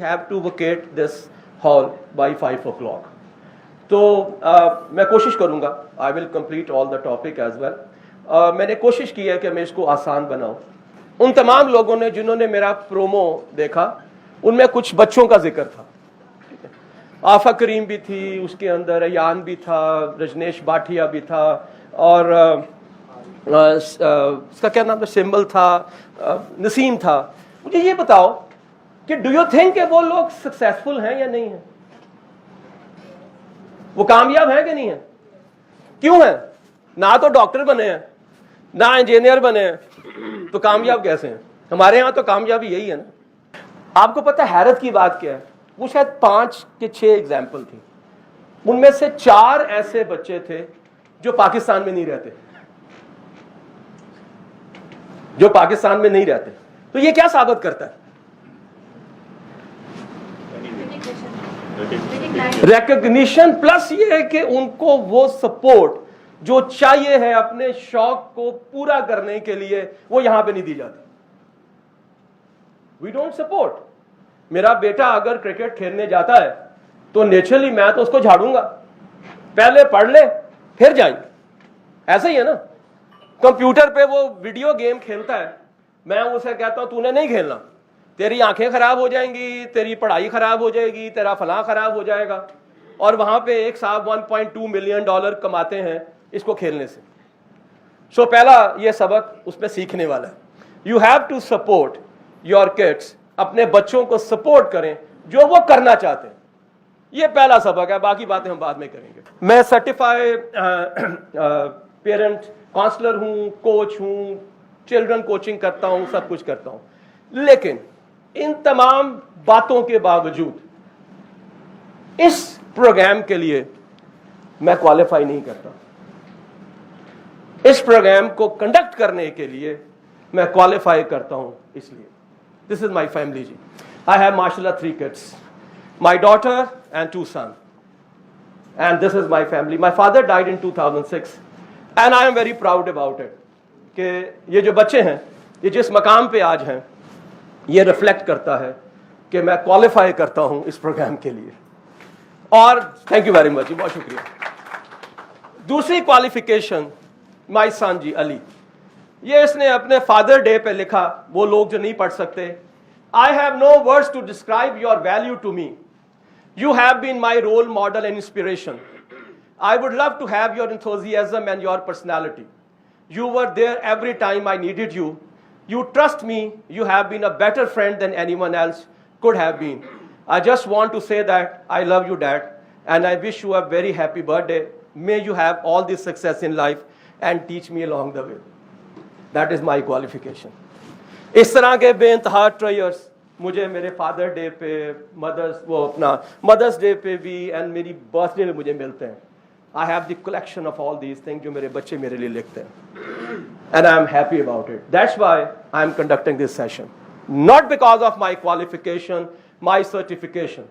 have to vacate this hall by 5 o'clock. तो मैं कोशिश करूँगा, I will complete all the topic as well. मैंने कोशिश की है कि मैं इसको आसान बनाऊँ. उन तमाम लोगों ने जिन्होंने मेरा प्रोमो देखा, उनमें कुछ बच्चों का जिक्र था. आफा करीम भी थी, उसके अंदर अयान भी था, रजनेश बाठिया भी था, और उसका क्या नाम था, सिंबल था, नसीम था. मुझे ये बताओ कि डू यू थिंक कि वो लोग सक्सेसफुल हैं या नहीं हैं? वो कामयाब हैं कि नहीं हैं? क्यों हैं? ना तो डॉक्टर बने हैं, ना इंजीनियर बने हैं, तो कामयाब कैसे हैं? हमारे यहाँ तो कामयाबी यही है ना. आपको पता है हैरत की बात क्या है? वो शायद 5 के 6 एग्जाम्पल थी. उनमें से 4 ऐसे बच्चे थे जो पाकिस्तान में नहीं रहते, जो पाकिस्तान में नहीं रहते. तो ये क्या साबित करता है? रिकॉग्निशन प्लस ये है कि उनको वो सपोर्ट जो चाहिए है अपने शौक को पूरा करने के लिए, वो यहां पे नहीं दी जाती. We don't support. मेरा बेटा अगर क्रिकेट खेलने जाता है तो नेचुरली मैं तो उसको झाड़ूंगा, पहले पढ़ ले फिर जाए. ऐसा ही है ना. कंप्यूटर पे वो वीडियो गेम खेलता है, मैं उसे कहता हूं तूने नहीं खेलना, तेरी आंखें खराब हो जाएंगी, तेरी पढ़ाई खराब हो जाएगी, तेरा फलां खराब हो जाएगा. और वहां पे एक साहब $1.2 मिलियन कमाते हैं इसको खेलने से. सो पहला ये सबक उसमें सीखने वाला है. You have to support your kids. अपने बच्चों को सपोर्ट करें जो वो करना चाहते हैं. ये पहला सबक है, बाकी बातें हम बाद में करेंगे. मैं सर्टिफाइड पेरेंट काउंसलर हूं, कोच हूं, चिल्ड्रन कोचिंग करता हूं, सब कुछ करता हूं. लेकिन इन तमाम बातों के बावजूद इस प्रोग्राम के लिए मैं क्वालिफाई नहीं करता. इस प्रोग्राम को कंडक्ट करने के लिए मैं क्वालिफाई करता हूं. इसलिए दिस इज माई फैमिली जी. आई हैव माशाल्लाह 3 kids, my daughter and 2 sons, and this is my family. My father died in 2006 and I am very proud about it कि ये जो बच्चे हैं, ये जिस मकाम पे आज हैं, ये रिफ्लेक्ट करता है कि मैं क्वालिफाई करता हूं इस प्रोग्राम के लिए. और थैंक यू वेरी मच, बहुत शुक्रिया. दूसरी क्वालिफिकेशन माय सन जी अली, ये इसने अपने फादर डे पे लिखा. वो लोग जो नहीं पढ़ सकते, I have no words to describe your value to me. You have been my role model and inspiration. I would love to have your enthusiasm and your personality. You were there every time I needed you. You trust me. You have been a better friend than anyone else could have been. I just want to say that I love you, Dad, and I wish you a very happy birthday. May you have all this success in life and teach me along the way. That is my qualification. इस तरह के बेइंतहा ट्रायर्स मुझे मेरे father day पे, mother's day पे भी, and मेरी birthday पे मुझे मिलते हैं. I have the collection of all these things जो मेरे बच्चे मेरे लिए लिखते हैं, and I am happy about it. That's why I am conducting this session, not because of my qualification, my certification.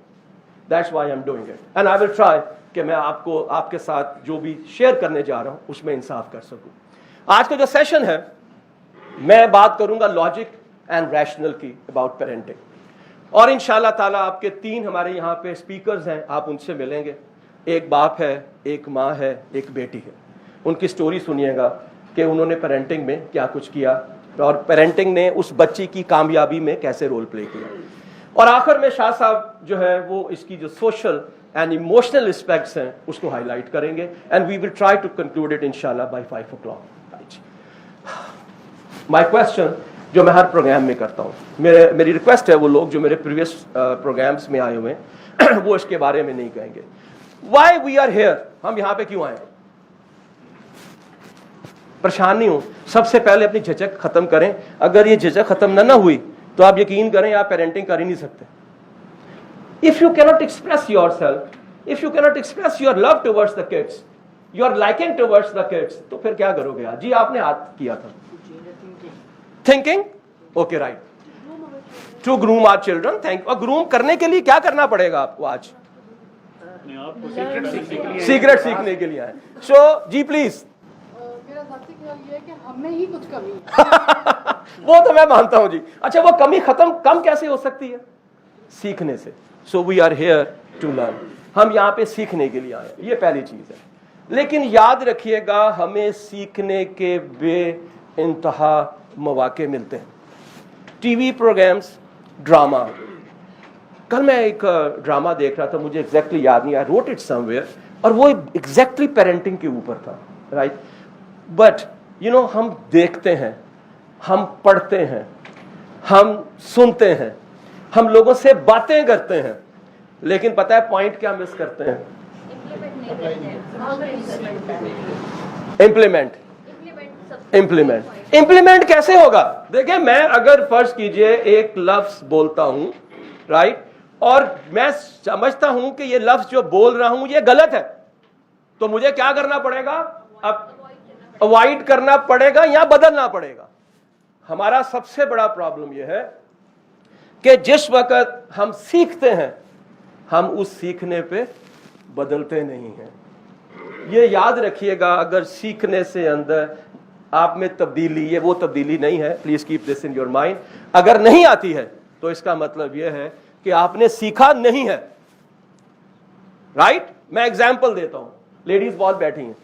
That's why I am doing it, and I will try कि मैं आपको आपके साथ जो भी शेयर करने जा रहा हूँ उसमें इंसाफ कर सकूँ. आज का जो सेशन है, मैं बात करूंगा लॉजिक एंड रैशनल की अबाउट पेरेंटिंग. और इंशाल्लाह ताला आपके 3 हमारे यहाँ पे स्पीकर्स हैं, आप उनसे मिलेंगे. एक बाप है, एक माँ है, एक बेटी है. उनकी स्टोरी सुनिएगा कि उन्होंने पेरेंटिंग में क्या कुछ किया और पेरेंटिंग ने उस बच्ची की कामयाबी में कैसे रोल प्ले किया. और आखिर में शाह साहब जो है वो इसकी जो सोशल एंड इमोशनल एस्पेक्ट्स हैं उसको हाईलाइट करेंगे, and we will try to conclude it इंशाल्लाह बाय 5 o'clock. माई क्वेश्चन जो मैं हर प्रोग्राम में करता हूँ, मेरी रिक्वेस्ट है वो लोग जो मेरे प्रीवियस प्रोग्राम्स में आए हुए हैं वो इसके बारे में नहीं कहेंगे. वाई वी आर हेयर, हम यहाँ पे क्यों आए? परेशान नहीं हूं. सबसे पहले अपनी झिझक खत्म करें. अगर ये झिझक खत्म ना हुई तो आप यकीन करें आप पेरेंटिंग कर ही नहीं सकते. If you cannot express your self, if you cannot express your love towards the kids, your liking towards the kids, तो फिर क्या करोगे? आज जी आपने हाथ किया था. Thinking, okay right, to groom our children. Thank. और ग्रूम करने के लिए क्या करना पड़ेगा आपको? आज सीक्रेट सीखने के लिए आए. सो जी प्लीज. मेरा सबसे ख्याल ये है कि हमें ही कुछ कमी है. वो तो मैं मानता हूं जी. अच्छा, वो कमी कम कैसे हो सकती है? सीखने से. So we are here to learn. हम यहाँ पे सीखने के लिए आए हैं, ये पहली चीज है. लेकिन याद रखिएगा, हमें सीखने के बेइंतहा मौके मिलते हैं. TV programmes, drama. कल मैं एक ड्रामा देख रहा था, मुझे एग्जैक्टली याद नहीं, आई रोट इट समवेयर, और वो एग्जैक्टली पेरेंटिंग के ऊपर था, राइट. बट यू नो, हम देखते हैं, हम पढ़ते हैं, हम सुनते हैं, हम लोगों से बातें करते हैं, लेकिन पता है पॉइंट क्या मिस करते हैं? इम्प्लीमेंट कैसे होगा? देखिए, मैं अगर फर्ज कीजिए एक लफ्ज बोलता हूं, राइट, और मैं समझता हूं कि ये लफ्ज जो बोल रहा हूं ये गलत है, तो मुझे क्या करना पड़ेगा? अब अवॉइड करना पड़ेगा या बदलना पड़ेगा. हमारा सबसे बड़ा प्रॉब्लम यह है कि जिस वक्त हम सीखते हैं, हम उस सीखने पे बदलते नहीं हैं. ये याद रखिएगा, अगर सीखने से अंदर आप में तब्दीली, ये वो तब्दीली नहीं है, please keep this in your mind. अगर नहीं आती है तो इसका मतलब यह है कि आपने सीखा नहीं है, राइट. मैं एग्जाम्पल देता हूं. लेडीज बहुत बैठी हैं,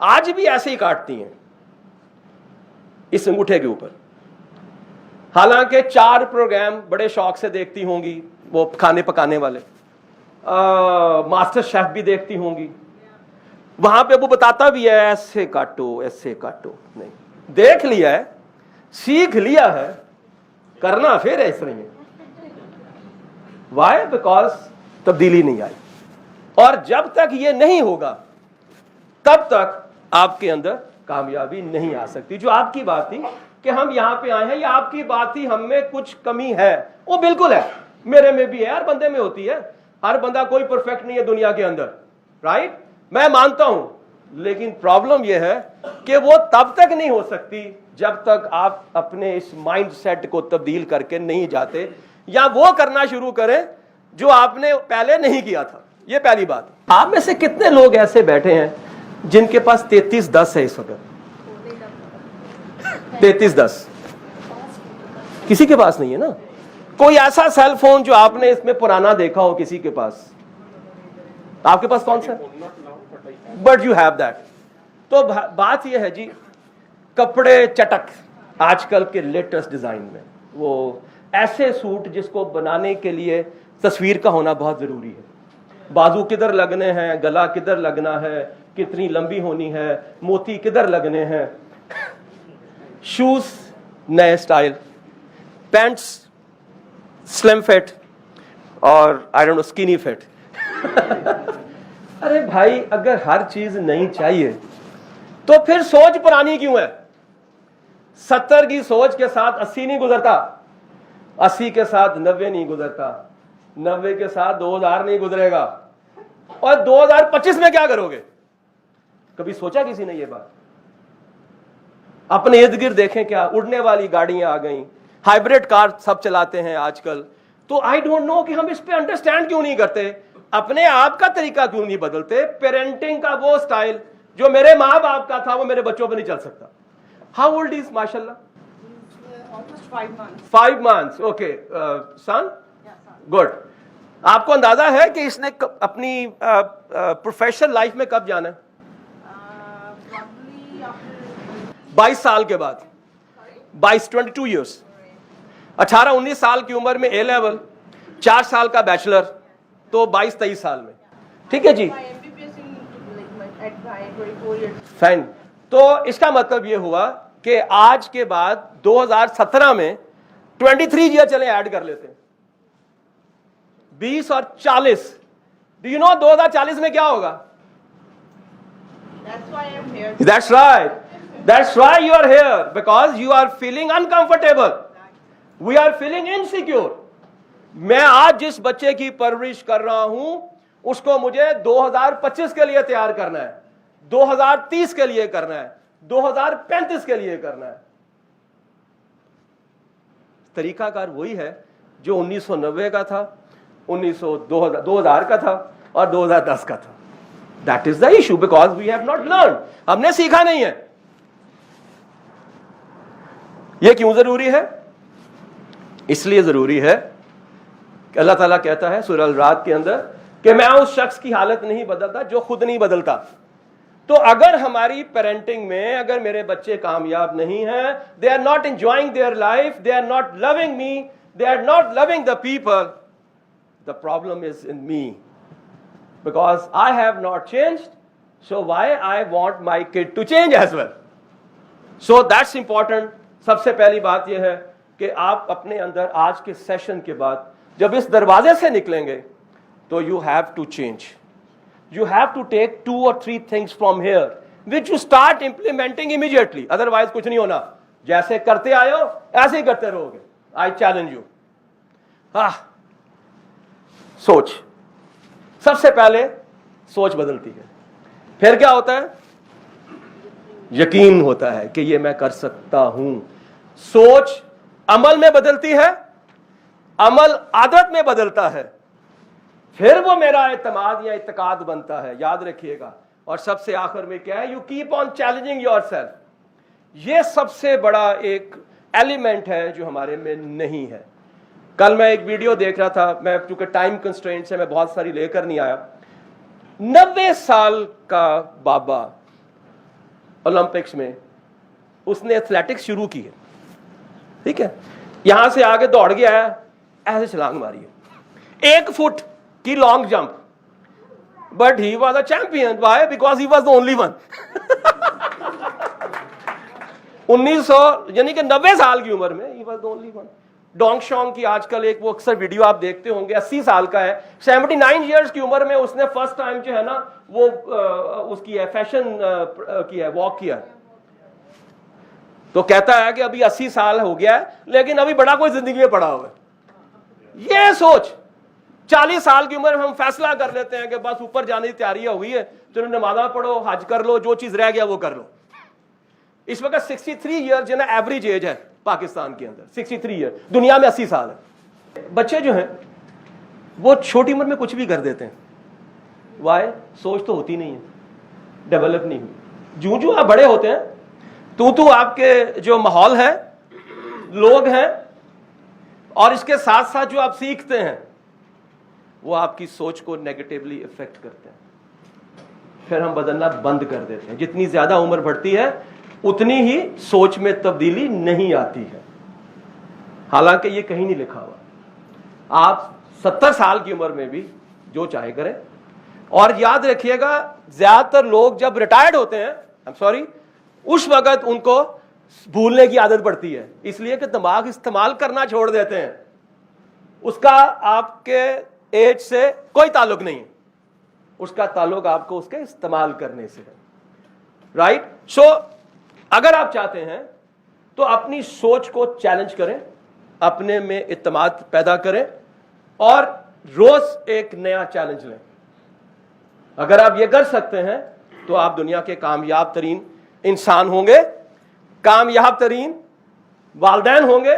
आज भी ऐसे ही काटती हैं इस अंगूठे के ऊपर. हालांकि 4 प्रोग्राम बड़े शौक से देखती होंगी, वो खाने पकाने वाले, मास्टर शेफ भी देखती होंगी. वहां पे वो बताता भी है ऐसे काटो, ऐसे काटो. नहीं, देख लिया है, सीख लिया है, करना फिर ऐसे नहीं है. वाई? बिकॉज तब्दीली नहीं आई. और जब तक ये नहीं होगा तब तक आपके अंदर कामयाबी नहीं आ सकती. जो आपकी बात थी कि हम यहां पे आए हैं, ये आपकी बात थी, हम में कुछ कमी है, वो बिल्कुल है, मेरे में भी है, हर बंदे में होती है. हर बंदा कोई परफेक्ट नहीं है दुनिया के अंदर, राइट. मैं मानता हूं, लेकिन प्रॉब्लम यह है कि वो तब तक नहीं हो सकती जब तक आप अपने इस माइंड सेट को तब्दील करके नहीं जाते, या वो करना शुरू करें जो आपने पहले नहीं किया था. ये पहली बात. आप में से कितने लोग ऐसे बैठे हैं जिनके पास 3310 है इस वक्त? 3310 किसी के पास नहीं है ना. कोई ऐसा सेल फोन जो आपने इसमें पुराना देखा हो किसी के पास? आपके पास कौन सा? But you have that. तो बात यह है जी, कपड़े चटक आजकल के लेटेस्ट डिजाइन में, वो ऐसे सूट जिसको बनाने के लिए तस्वीर का होना बहुत जरूरी है. बाजू किधर लगने हैं, गला किधर लगना है, कितनी लंबी होनी है, मोती किधर लगने हैं, शूज नए स्टाइल, पैंट्स स्लिम फिट और I don't know skinny fit. अरे भाई, अगर हर चीज नहीं चाहिए तो फिर सोच पुरानी क्यों है? 70 की सोच के साथ 80 नहीं गुजरता, 80 के साथ 90 नहीं गुजरता, 90 के साथ 2000 नहीं गुजरेगा, और 2025 में क्या करोगे? कभी सोचा किसी ने ये बात? अपने इर्द गिर्द देखें, क्या उड़ने वाली गाड़ियां आ गई, हाइब्रिड कार सब चलाते हैं आजकल. तो आई डोंट नो कि हम इस पे अंडरस्टैंड क्यों नहीं करते, अपने आप का तरीका क्यों नहीं बदलते. पेरेंटिंग का वो स्टाइल जो मेरे माँ बाप का था वो मेरे बच्चों पे नहीं चल सकता. हाउ ओल्ड इज माशाल्लाह? Almost 5 months. 5 months. ओके. सन? गुड. आपको अंदाजा है कि इसने अपनी प्रोफेशनल लाइफ में कब जाना है? Probably after 22 साल के बाद. 22 ईयर्स. 18-19 साल की उम्र में ए लेवल, 4 साल का बैचलर, तो 22-23 साल में. ठीक है जी, my MBBS in like at my 24 years. Fine. तो इसका मतलब ये हुआ कि आज के बाद 2017 में 23 ईयर चले ऐड कर लेते हैं, 20 और 40. डू यू नो 2040 में क्या होगा? That's why I'm here. That's right. That's why you are here, because you are feeling uncomfortable. We are feeling insecure. मैं आज जिस बच्चे की परवरिश कर रहा हूं उसको मुझे 2025 के लिए तैयार करना है, 2030 के लिए करना है, 2035 के लिए करना है. तरीकाकार वही है जो 1990 का था, 2000 का था और 2010 का था. That is the issue, because we have not learned. हमने सीखा नहीं है. यह क्यों जरूरी है? इसलिए जरूरी है کہ اللہ تعالیٰ کہتا ہے سورہ الرعد کے اندر کہ میں اس شخص کی حالت نہیں بدلتا جو خود نہیں بدلتا. تو اگر ہماری پیرنٹنگ میں اگر میرے بچے کامیاب نہیں ہیں, they are not enjoying their life, they are not loving me, they are not loving the people, the problem is in me, because I have not changed, so why I want my kid to change as well. So that's important. سب سے پہلی بات یہ ہے کہ آپ اپنے اندر آج کے سیشن کے بعد جب اس دروازے سے نکلیں گے تو you have to change. You have to take 2 or 3 things from here which you start implementing immediately. Otherwise کچھ نہیں ہونا. جیسے کرتے آئے ہو ایسے ہی کرتے رہو گے. I challenge you. سوچ. سب سے پہلے سوچ بدلتی ہے. پھر کیا ہوتا ہے؟ یقین ہوتا ہے کہ یہ میں کر سکتا ہوں. سوچ عمل میں بدلتی ہے, عمل عادت میں بدلتا ہے, پھر وہ میرا اعتماد یا اعتقاد بنتا ہے. یاد رکھیے گا. اور سب سے آخر میں کیا ہے؟ You keep on challenging your self. یہ سب سے بڑا ایک ایلیمنٹ ہے جو ہمارے میں نہیں ہے. کل میں ایک ویڈیو دیکھ رہا تھا, میں چونکہ ٹائم کنسٹرینٹ سے میں بہت ساری لے کر نہیں آیا. 90 سال کا بابا اولمپکس میں اس نے ایتھلیٹکس شروع کی ہے, ٹھیک ہے, یہاں سے آگے دوڑ گیا ہے, ایسے چھلانگ ماری ہے 1 فٹ کی long jump, but he was a champion. Why? Because he was the only one. 1900 یعنی کہ 90 سال کی عمر میں he was the only one. Dong Shong کی آج کل ایک وہ اکثر ویڈیو آپ دیکھتے ہوں گے, 80 سال کا ہے, 79 ایئرس کی عمر میں اس نے فرسٹ ٹائم جو ہے نا وہ اس کی ہے فیشن کی ہے, واک کیا ہے. تو کہتا ہے کہ ابھی 80 سال ہو گیا ہے لیکن ابھی بڑا کوئی زندگی میں پڑا ہوا ہے. یہ سوچ. 40 سال کی عمر میں ہم فیصلہ کر لیتے ہیں کہ بس اوپر جانے کی تیاری ہوئی ہے, چلو نمازاں پڑھو, حج کر لو, جو چیز رہ گیا وہ کر لو. اس وقت 63 ایئر جو ہے نا ایوریج ایج ہے پاکستان کے اندر, 63 ایئر, دنیا میں 80 سال ہے. بچے جو ہیں وہ چھوٹی عمر میں کچھ بھی کر دیتے ہیں. وائی؟ سوچ تو ہوتی نہیں ہے, ڈیولپ نہیں ہوئی. جو آپ بڑے ہوتے ہیں تو آپ کے جو ماحول ہے, لوگ ہیں, اور اس کے ساتھ ساتھ جو آپ سیکھتے ہیں وہ آپ کی سوچ کو نیگیٹیولی افیکٹ کرتے ہیں. پھر ہم بدلنا بند کر دیتے ہیں. جتنی زیادہ عمر بڑھتی ہے اتنی ہی سوچ میں تبدیلی نہیں آتی ہے, حالانکہ یہ کہیں نہیں لکھا ہوا. آپ 70 سال کی عمر میں بھی جو چاہے کریں. اور یاد رکھیے گا زیادہ تر لوگ جب ریٹائرڈ ہوتے ہیں اس وقت ان کو بھولنے کی عادت پڑتی ہے, اس لیے کہ دماغ استعمال کرنا چھوڑ دیتے ہیں. اس کا آپ کے ایج سے کوئی تعلق نہیں, اس کا تعلق آپ کو اس کے استعمال کرنے سے ہے. رائٹ؟ سو اگر آپ چاہتے ہیں تو اپنی سوچ کو چیلنج کریں, اپنے میں اعتماد پیدا کریں, اور روز ایک نیا چیلنج لیں. اگر آپ یہ کر سکتے ہیں تو آپ دنیا کے کامیاب ترین انسان ہوں گے, کامیاب ترین والدین ہوں گے,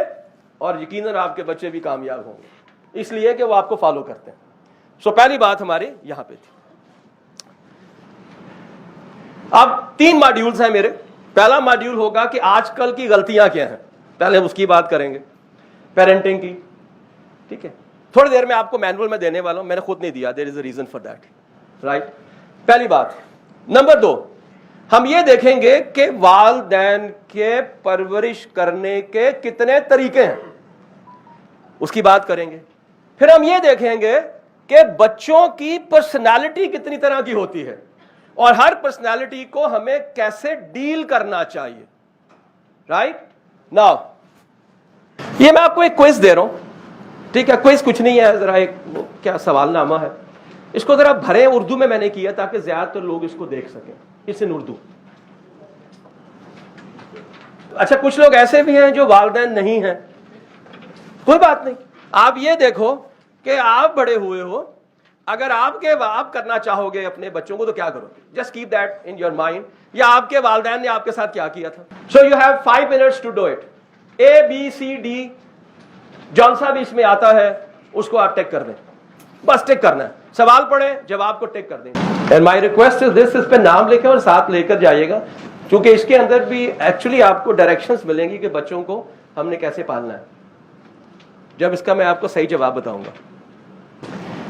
اور یقیناً آپ کے بچے بھی کامیاب ہوں گے, اس لیے کہ وہ آپ کو فالو کرتے ہیں. سو پہلی بات ہماری یہاں پہ تھی. اب 3 ماڈیولز ہیں میرے. پہلا ماڈیول ہوگا کہ آج کل کی غلطیاں کیا ہیں, پہلے اس کی بات کریں گے, پیرنٹنگ کی, ٹھیک ہے. تھوڑی دیر میں آپ کو مینول میں دینے والا ہوں, میں نے خود نہیں دیا, there is a reason for that. Right? پہلی بات. نمبر 2, ہم یہ دیکھیں گے کہ والدین کے پرورش کرنے کے کتنے طریقے ہیں, اس کی بات کریں گے. پھر ہم یہ دیکھیں گے کہ بچوں کی پرسنالٹی کتنی طرح کی ہوتی ہے, اور ہر پرسنالٹی کو ہمیں کیسے ڈیل کرنا چاہیے. رائٹ؟ ناؤ یہ میں آپ کو ایک کوئز دے رہا ہوں, ٹھیک ہے. کوئز کچھ نہیں ہے, ذرا ایک کیا سوال نامہ ہے, اس کو ذرا بھریں. اردو میں نے کیا تاکہ زیادہ تر لوگ اس کو دیکھ سکیں. اس ان اردو. اچھا, کچھ لوگ ایسے بھی ہیں جو والدین نہیں ہیں, کوئی بات نہیں. آپ یہ دیکھو کہ آپ بڑے ہوئے ہو, اگر آپ کرنا چاہو گے اپنے بچوں کو تو کیا کرو, just keep that in your mind, یا آپ کے والدین نے آپ کے ساتھ کیا کیا تھا. So you have 5 minutes to do it. ABCD جون سا بھی اس میں آتا ہے, اس کو آپ ٹیک کر دیں, بس ٹیک کرنا ہے. سوال پڑھیں, جواب کو ٹیک کر دیں. اینڈ مائی ریکویسٹ از دس, اس پہ نام لکھیں اور ساتھ لے کر جائیے گا, کیونکہ اس کے اندر بھی ایکچولی آپ کو ڈائریکشنز ملیں گی کہ بچوں کو ہم نے کیسے پالنا ہے, جب اس کا میں آپ کو صحیح جواب بتاؤں گا.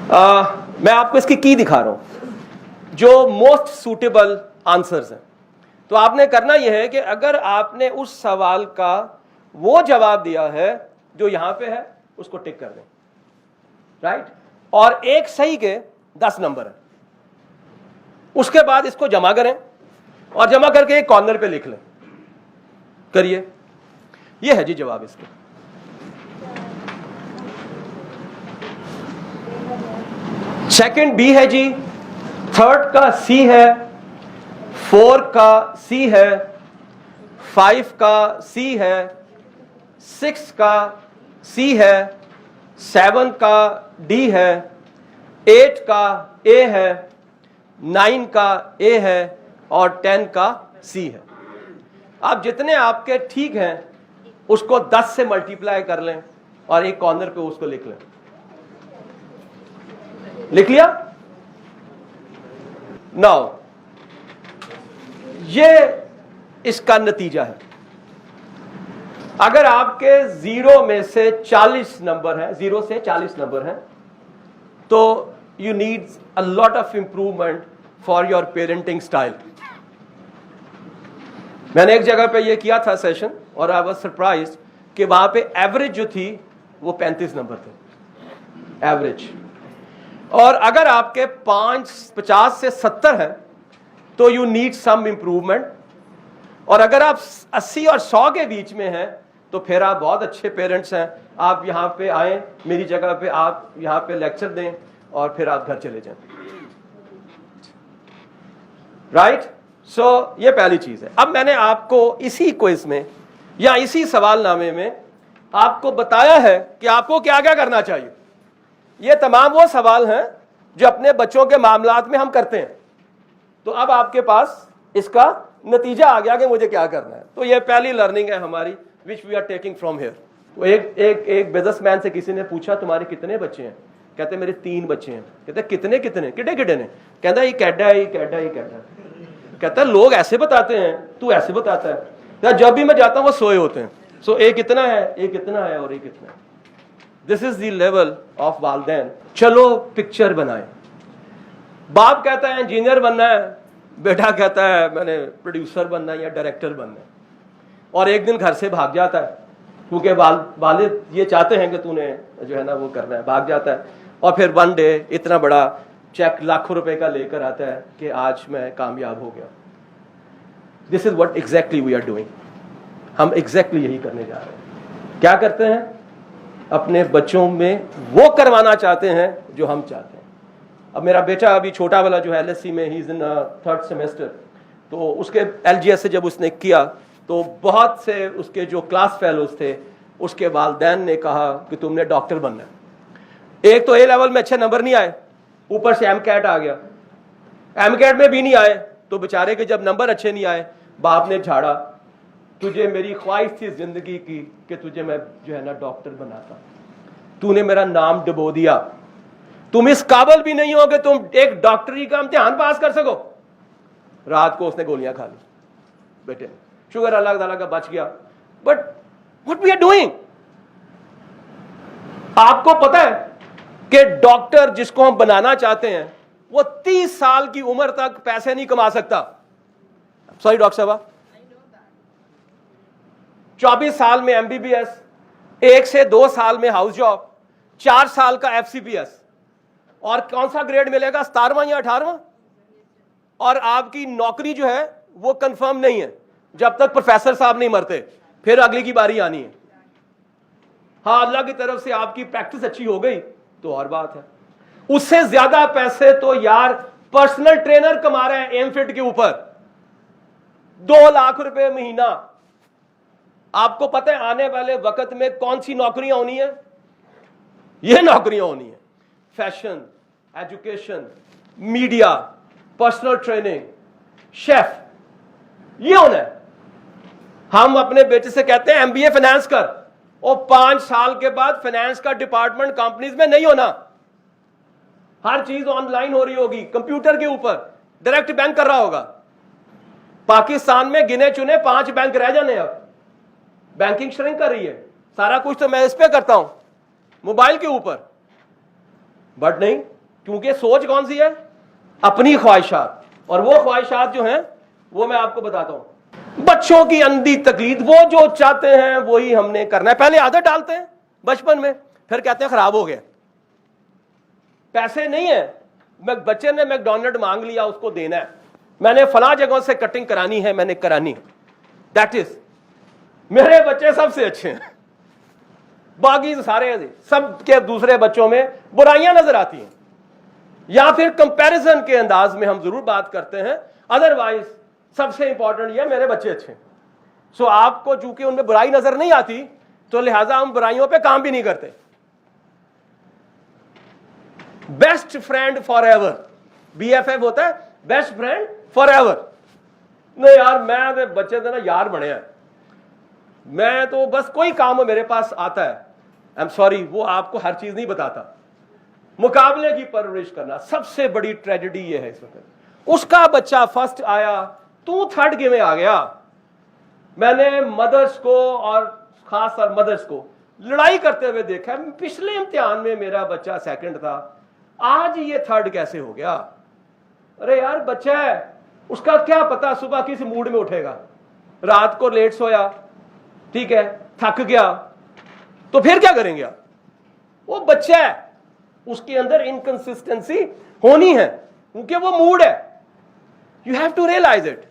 میں آپ کو اس کی کی دکھا رہا ہوں جو موسٹ سوٹیبل آنسرز ہیں. تو آپ نے کرنا یہ ہے کہ اگر آپ نے اس سوال کا وہ جواب دیا ہے جو یہاں پہ ہے اس کو ٹک کر دیں, رائٹ, اور ایک صحیح کے 10 نمبر ہیں. اس کے بعد اس کو جمع کریں اور جمع کر کے ایک کارنر پہ لکھ لیں. کریے, یہ ہے جی جواب اس کا. سیکنڈ بی ہے جی, تھرڈ کا سی ہے, 4 کا سی ہے, 5 کا سی ہے, 6 کا سی ہے, 7 کا ڈی ہے, 8 کا اے ہے, 9 کا اے ہے اور 10 کا سی ہے. اب جتنے آپ کے ٹھیک ہیں اس کو 10 سے ملٹیپلائی کر لیں اور ایک کارنر پہ اس کو لکھ لیں. لکھ لیا؟ ناؤ یہ اس کا نتیجہ ہے. اگر آپ کے 0 میں سے 40 نمبر ہیں, 0 سے 40 نمبر ہیں, تو you need a lot of improvement for your parenting style. میں نے ایک جگہ پہ یہ کیا تھا سیشن اور I was surprised کہ وہاں پہ ایوریج جو تھی وہ 35 نمبر تھے ایوریج. اور اگر آپ کے 50 سے 70 ہیں تو you need some improvement. اور اگر آپ 80 اور 100 کے بیچ میں ہیں تو پھر آپ بہت اچھے پیرنٹس ہیں. آپ یہاں پہ آئیں میری جگہ پہ, آپ یہاں پہ لیکچر دیں اور پھر آپ گھر چلے جائیں. رائٹ, سو یہ پہلی چیز ہے. اب میں نے آپ کو اسی کوئز میں یا اسی سوال نامے میں آپ کو بتایا ہے کہ آپ کو کیا کیا کرنا چاہیے. یہ تمام وہ سوال ہیں جو اپنے بچوں کے معاملات میں ہم کرتے ہیں. تو اب آپ کے پاس اس کا نتیجہ آ گیا کہ مجھے کیا کرنا ہے. تو یہ پہلی لرننگ ہے ہماری which we are taking from here. ایک بزنس مین سے کسی نے پوچھا تمہارے کتنے بچے ہیں؟ کہتے میرے 3 بچے ہیں. کہتے کتنے کڈے نے؟ کہتا یہ کیڈا ہے, یہ کیڈا ہے, یہ کیڈا ہے. کہتا لوگ ایسے بتاتے ہیں, تو ایسے بتاتا ہے. کہتا جب بھی میں جاتا ہوں وہ سوئے ہوتے ہیں. سو ایک اتنا ہے, ایک اتنا ہے اور ایک اتنا ہے. This is the level of والدین. چلو پکچر بنائیں. باپ کہتا ہے انجینئر بننا ہے, بیٹا کہتا ہے میں نے پروڈیوسر بننا ہے یا ڈائریکٹر بننا ہے. اور ایک دن گھر سے بھاگ جاتا ہے کیونکہ والد یہ چاہتے ہیں کہ تو نے جو ہے نا وہ کرنا ہے. بھاگ جاتا ہے اور پھر ون ڈے اتنا بڑا چیک لاکھوں روپے کا لے کر آتا ہے کہ آج میں کامیاب ہو گیا. This is what exactly we are doing. ہم ایگزیکٹلی یہی کرنے جا رہے ہیں. کیا کرتے ہیں؟ اپنے بچوں میں وہ کروانا چاہتے ہیں جو ہم چاہتے ہیں. اب میرا بیٹا ابھی چھوٹا والا جو ہے LSC میں, ہی از ان 3rd سیمسٹر, تو اس کے LGS سے جب اس نے کیا تو بہت سے اس کے جو کلاس فیلوز تھے اس کے والدین نے کہا کہ تم نے ڈاکٹر بننا ہے. ایک تو A لیول میں اچھے نمبر نہیں آئے, اوپر سے MCAT آ گیا. MCAT میں بھی نہیں آئے تو بیچارے کے جب نمبر اچھے نہیں آئے باپ نے جھاڑا, تجھے میری خواہش تھی زندگی کی کہ تجھے میں جو ہے نا ڈاکٹر بناتا, تو نے میرا نام ڈبو دیا, تم اس قابل بھی نہیں ہو کہ تم ایک ڈاکٹری کا امتحان پاس کر سکو. رات کو اس نے گولیاں کھا لی بیٹے نے. شکر اللہ تعالیٰ کا بچ گیا. But what we are doing, آپ کو پتا ہے کہ ڈاکٹر جس کو ہم بنانا چاہتے ہیں وہ 30 سال کی عمر تک پیسے نہیں کما سکتا. سوری ڈاکٹر صاحب, 24 سال میں MBBS, 1 سے 2 سال میں ہاؤس جاب, 4 سال کا FCPS, اور کون سا گریڈ ملے گا, 17واں یا 18واں. اور آپ کی نوکری جو ہے وہ کنفرم نہیں ہے جب تک پروفیسر صاحب نہیں مرتے, پھر اگلی کی باری آنی ہے. ہاں اللہ کی طرف سے آپ کی پریکٹس اچھی ہو گئی تو اور بات ہے. اس سے زیادہ پیسے تو یار پرسنل ٹرینر کما رہے ہیں ایم فٹ کے اوپر, 2 لاکھ روپے مہینہ. آپ کو پتہ ہے آنے والے وقت میں کون سی نوکریاں ہونی ہیں؟ یہ نوکریاں ہونی ہیں. Fashion, education, media, personal training, chef, یہ ہونا ہے. ہم اپنے بیٹے سے کہتے ہیں MBA فائنانس کر, اور 5 سال کے بعد فائنانس کا ڈپارٹمنٹ کمپنیز میں نہیں ہونا. ہر چیز آن لائن ہو رہی ہوگی, کمپیوٹر کے اوپر, ڈائریکٹ بینک کر رہا ہوگا. پاکستان میں گنے چنے 5 بینک رہ جانے. اب بینکنگ شرنک کر رہی ہے, سارا کچھ تو میں اس پہ کرتا ہوں موبائل کے اوپر. بٹ نہیں, کیونکہ سوچ کون سی ہے؟ اپنی خواہشات. اور وہ خواہشات جو ہیں وہ میں آپ کو بتاتا ہوں. بچوں کی اندھی تقلید, وہ جو چاہتے ہیں وہی ہم نے کرنا ہے. پہلے عادت ڈالتے ہیں بچپن میں, پھر کہتے ہیں خراب ہو گیا. پیسے نہیں ہیں, بچے نے میک ڈونلڈ مانگ لیا, اس کو دینا ہے, میں نے فلاں جگہوں سے کٹنگ کرانی ہے, میں نے کرانی. دیٹ از, میرے بچے سب سے اچھے ہیں, باقی سارے سب کے دوسرے بچوں میں برائیاں نظر آتی ہیں, یا پھر کمپیریزن کے انداز میں ہم ضرور بات کرتے ہیں. ادروائز سب سے امپورٹنٹ یہ میرے بچے اچھے ہیں. سو آپ کو چونکہ ان میں برائی نظر نہیں آتی تو لہٰذا ہم برائیوں پہ کام بھی نہیں کرتے. Best friend forever, B F F ہوتا ہے بیسٹ فرینڈ فار ایور. نہیں یار میں بچے تھے نا یار بنے ہیں, میں تو بس کوئی کام میرے پاس آتا ہے, آئی ایم سوری وہ آپ کو ہر چیز نہیں بتاتا. مقابلے کی پرورش کرنا سب سے بڑی ٹریجڈی یہ ہے اس وقت. اس کا بچہ فرسٹ آیا, تو تھرڈ کے میں آ گیا. میں نے مدرس کو اور خاص طور مدرس کو لڑائی کرتے ہوئے دیکھا. پچھلے امتحان میں میرا بچہ سیکنڈ تھا, آج یہ تھرڈ کیسے ہو گیا؟ ارے یار بچہ ہے, اس کا کیا پتا صبح کس موڈ میں اٹھے گا. رات کو لیٹ سویا, ٹھیک ہے, تھک گیا, تو پھر کیا کریں گے آپ؟ وہ بچہ ہے, اس کے اندر انکنسسٹنسی ہونی ہے کیونکہ وہ موڈ ہے. You have to realise it.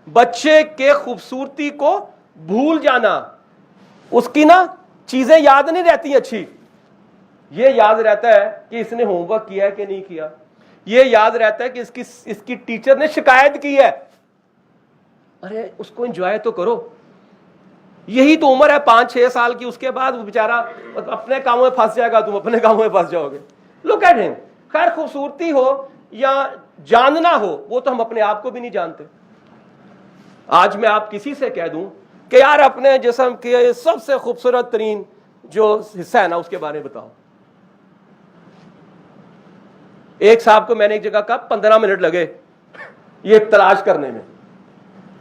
بچے کے خوبصورتی کو بھول جانا, اس کی نا چیزیں یاد نہیں رہتی اچھی. یہ یاد رہتا ہے کہ اس نے ہوم ورک کیا ہے کہ نہیں کیا, یہ یاد رہتا ہے کہ اس کی ٹیچر نے شکایت کی ہے. ارے اس کو انجوائے تو کرو, یہی تو عمر ہے 5-6 سال کی. اس کے بعد وہ بیچارہ اپنے کاموں میں پھنس جائے گا, تم اپنے کاموں میں پھنس جاؤ گے. لک ایٹ ہم. خیر خوبصورتی ہو یا جاننا ہو, وہ تو ہم اپنے آپ کو بھی نہیں جانتے. آج میں آپ کسی سے کہہ دوں کہ یار اپنے جسم کے سب سے خوبصورت ترین جو حصہ ہے نا اس کے بارے میں بتاؤ. ایک صاحب کو میں نے ایک جگہ کہا 15 منٹ لگے یہ تلاش کرنے میں.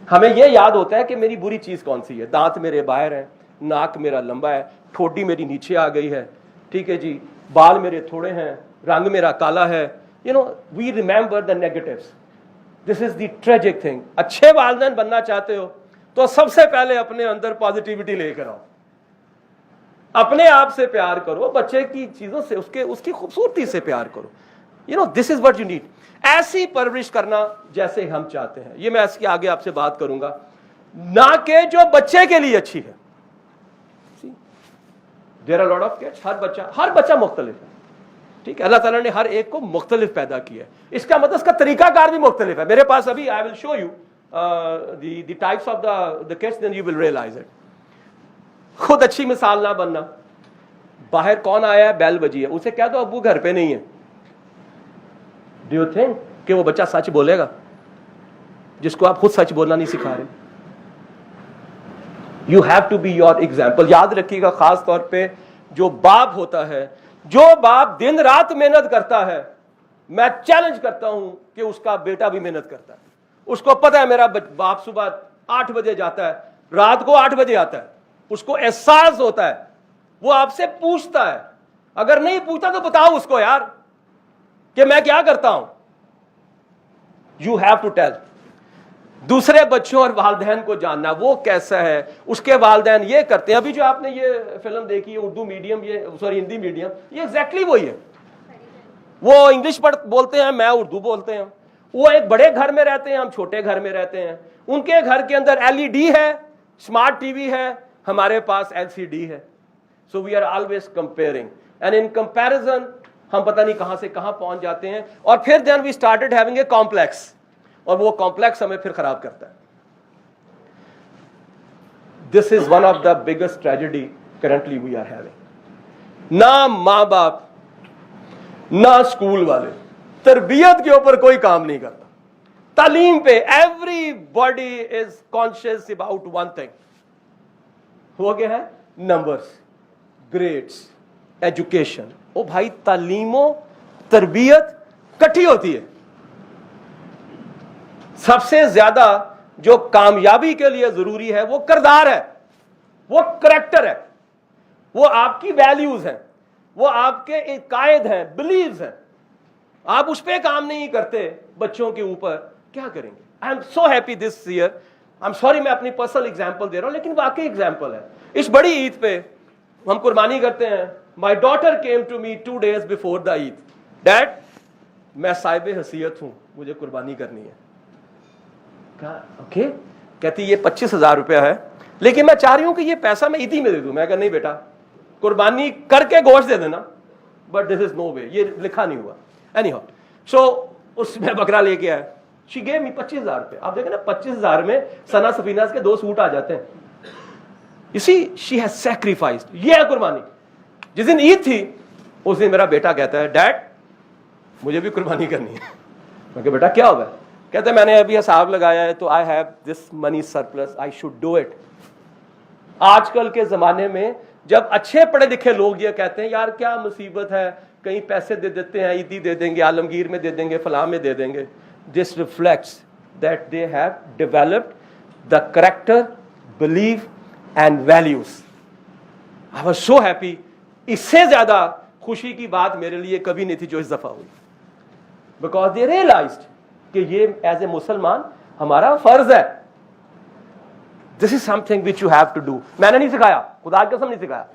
ہمیں یہ یاد ہوتا ہے کہ میری بری چیز کون سی ہے. دانت میرے باہر ہیں, ناک میرا لمبا ہے, ٹھوڈی میری نیچے آ گئی ہے, ٹھیک ہے جی, بال میرے تھوڑے ہیں, رنگ میرا کالا ہے. We remember the negatives. This is the tragic thing. اچھے والدین بننا چاہتے ہو تو سب سے پہلے اپنے اندر پازیٹیوٹی لے کر آؤ, اپنے آپ سے پیار کرو, بچے کی چیزوں سے اس کی خوبصورتی سے پیار کرو. دس از واٹ یو نیڈ. ایسی پرورش کرنا جیسے ہم چاہتے ہیں. یہ میں اس کے آگے آپ سے بات کروں گا, نہ کہ جو بچے کے لیے اچھی ہے. There are lot of kids. ہر بچہ مختلف ہے, ٹھیک ہے. اللہ تعالیٰ نے ہر ایک کو مختلف پیدا کیا ہے. اس کا مطلب اس کا طریقہ کار بھی مختلف ہے. میرے پاس ابھی I will show you the types of the kids, then you will realize it. خود اچھی مثال نہ بننا. باہر کون آیا ہے, بیل بجی ہے, اسے کہہ دو ابو گھر پہ نہیں ہے. ڈو یو تھنک کہ وہ بچہ سچ بولے گا جس کو آپ خود سچ بولنا نہیں سکھا رہے؟ You have to be your example. یاد رکھیے گا خاص طور پہ جو باپ ہوتا ہے, جو باپ دن رات محنت کرتا ہے, میں چیلنج کرتا ہوں کہ اس کا بیٹا بھی محنت کرتا ہے. اس کو پتا ہے میرا باپ صبح 8 بجے جاتا ہے, رات کو 8 بجے آتا ہے. اس کو احساس ہوتا ہے, وہ آپ سے پوچھتا ہے. اگر نہیں پوچھتا تو بتاؤ اس کو یار کہ میں کیا کرتا ہوں. You have to tell. دوسرے بچوں اور والدین کو جاننا وہ کیسا ہے, اس کے والدین یہ کرتے ہیں. ابھی جو آپ نے یہ فلم دیکھی ہے اردو میڈیم, یہ سوری ہندی میڈیم, یہ ایگزیکٹلی وہی ہے. وہ انگلش بولتے ہیں, میں اردو بولتے ہیں. وہ ایک بڑے گھر میں رہتے ہیں, ہم چھوٹے گھر میں رہتے ہیں. ان کے گھر کے اندر LED ہے, اسمارٹ ٹی وی ہے, ہمارے پاس LCD ہے. So we are always comparing, and in comparison ہم پتہ نہیں کہاں سے کہاں پہنچ جاتے ہیں. اور پھر then we started having a complex, اور وہ کمپلیکس ہمیں پھر خراب کرتا ہے. This is one of the biggest tragedy currently we are having. نہ ماں باپ نہ اسکول والے تربیت کے اوپر کوئی کام نہیں کرتا. تعلیم پہ every body is conscious about one thing, وہ کیا ہے؟ Numbers, grades, education. او بھائی تعلیم و تربیت کٹھی ہوتی ہے. سب سے زیادہ جو کامیابی کے لیے ضروری ہے وہ کردار ہے, وہ کریکٹر ہے, وہ آپ کی ویلیوز ہیں, وہ آپ کے عقائد ہیں, بلیوز ہیں. आप उस पे काम नहीं करते बच्चों के ऊपर, क्या करेंगे? I am so happy this year, I am sorry मैं अपनी पर्सनल एग्जांपल दे रहा हूं, लेकिन वाकई एग्जांपल है। इस बड़ी ईद पे हम कुर्बानी करते हैं। My daughter came to me 2 days before the Eid, dad मैं साहिब हैसियत हूं, मुझे कुर्बानी करनी है। कहा ओके, कहती ये 25,000 रुपया है, लेकिन मैं चाह रही हूं कि ये पैसा मैं ईदी में दे दूं। मैं कहा नहीं बेटा, कुर्बानी करके गोश्त दे देना, बट दिस इज नो वे, ये लिखा नहीं हुआ। एनी हाउ, सो उसमें बकरा लेके आया, शी गेव मी 25,000 रुपये। आप देखें ना, 25,000 में सना सफीनाज के 2 सूट आ जाते हैं। You see, she has sacrificed, ये है कुर्बानी। जिस दिन ईद थी उस दिन मेरा बेटा कहता है डैड मुझे भी कुर्बानी करनी है। मैं कहा बेटा क्या होगा? कहते हैं मैंने अभी हिसाब लगाया है तो I have this money surplus, I should do it. आजकल के जमाने में जब अच्छे पढ़े लिखे लोग ये कहते हैं यार क्या मुसीबत है, कहीं पैसे दे देते हैं, ईदी दे देंगे, आलमगीर में दे देंगे, फलां में दे देंगे, this reflects that they have developed the character, belief and values. I was so happy. इससे ज्यादा खुशी की बात मेरे लिए कभी नहीं थी जो इस दफा हुई, बिकॉज दे रियलाइज्ड कि ये एज ए मुसलमान हमारा फर्ज है। This is something which you have to do. मैंने नहीं सिखाया, खुदा की कसम नहीं सिखाया।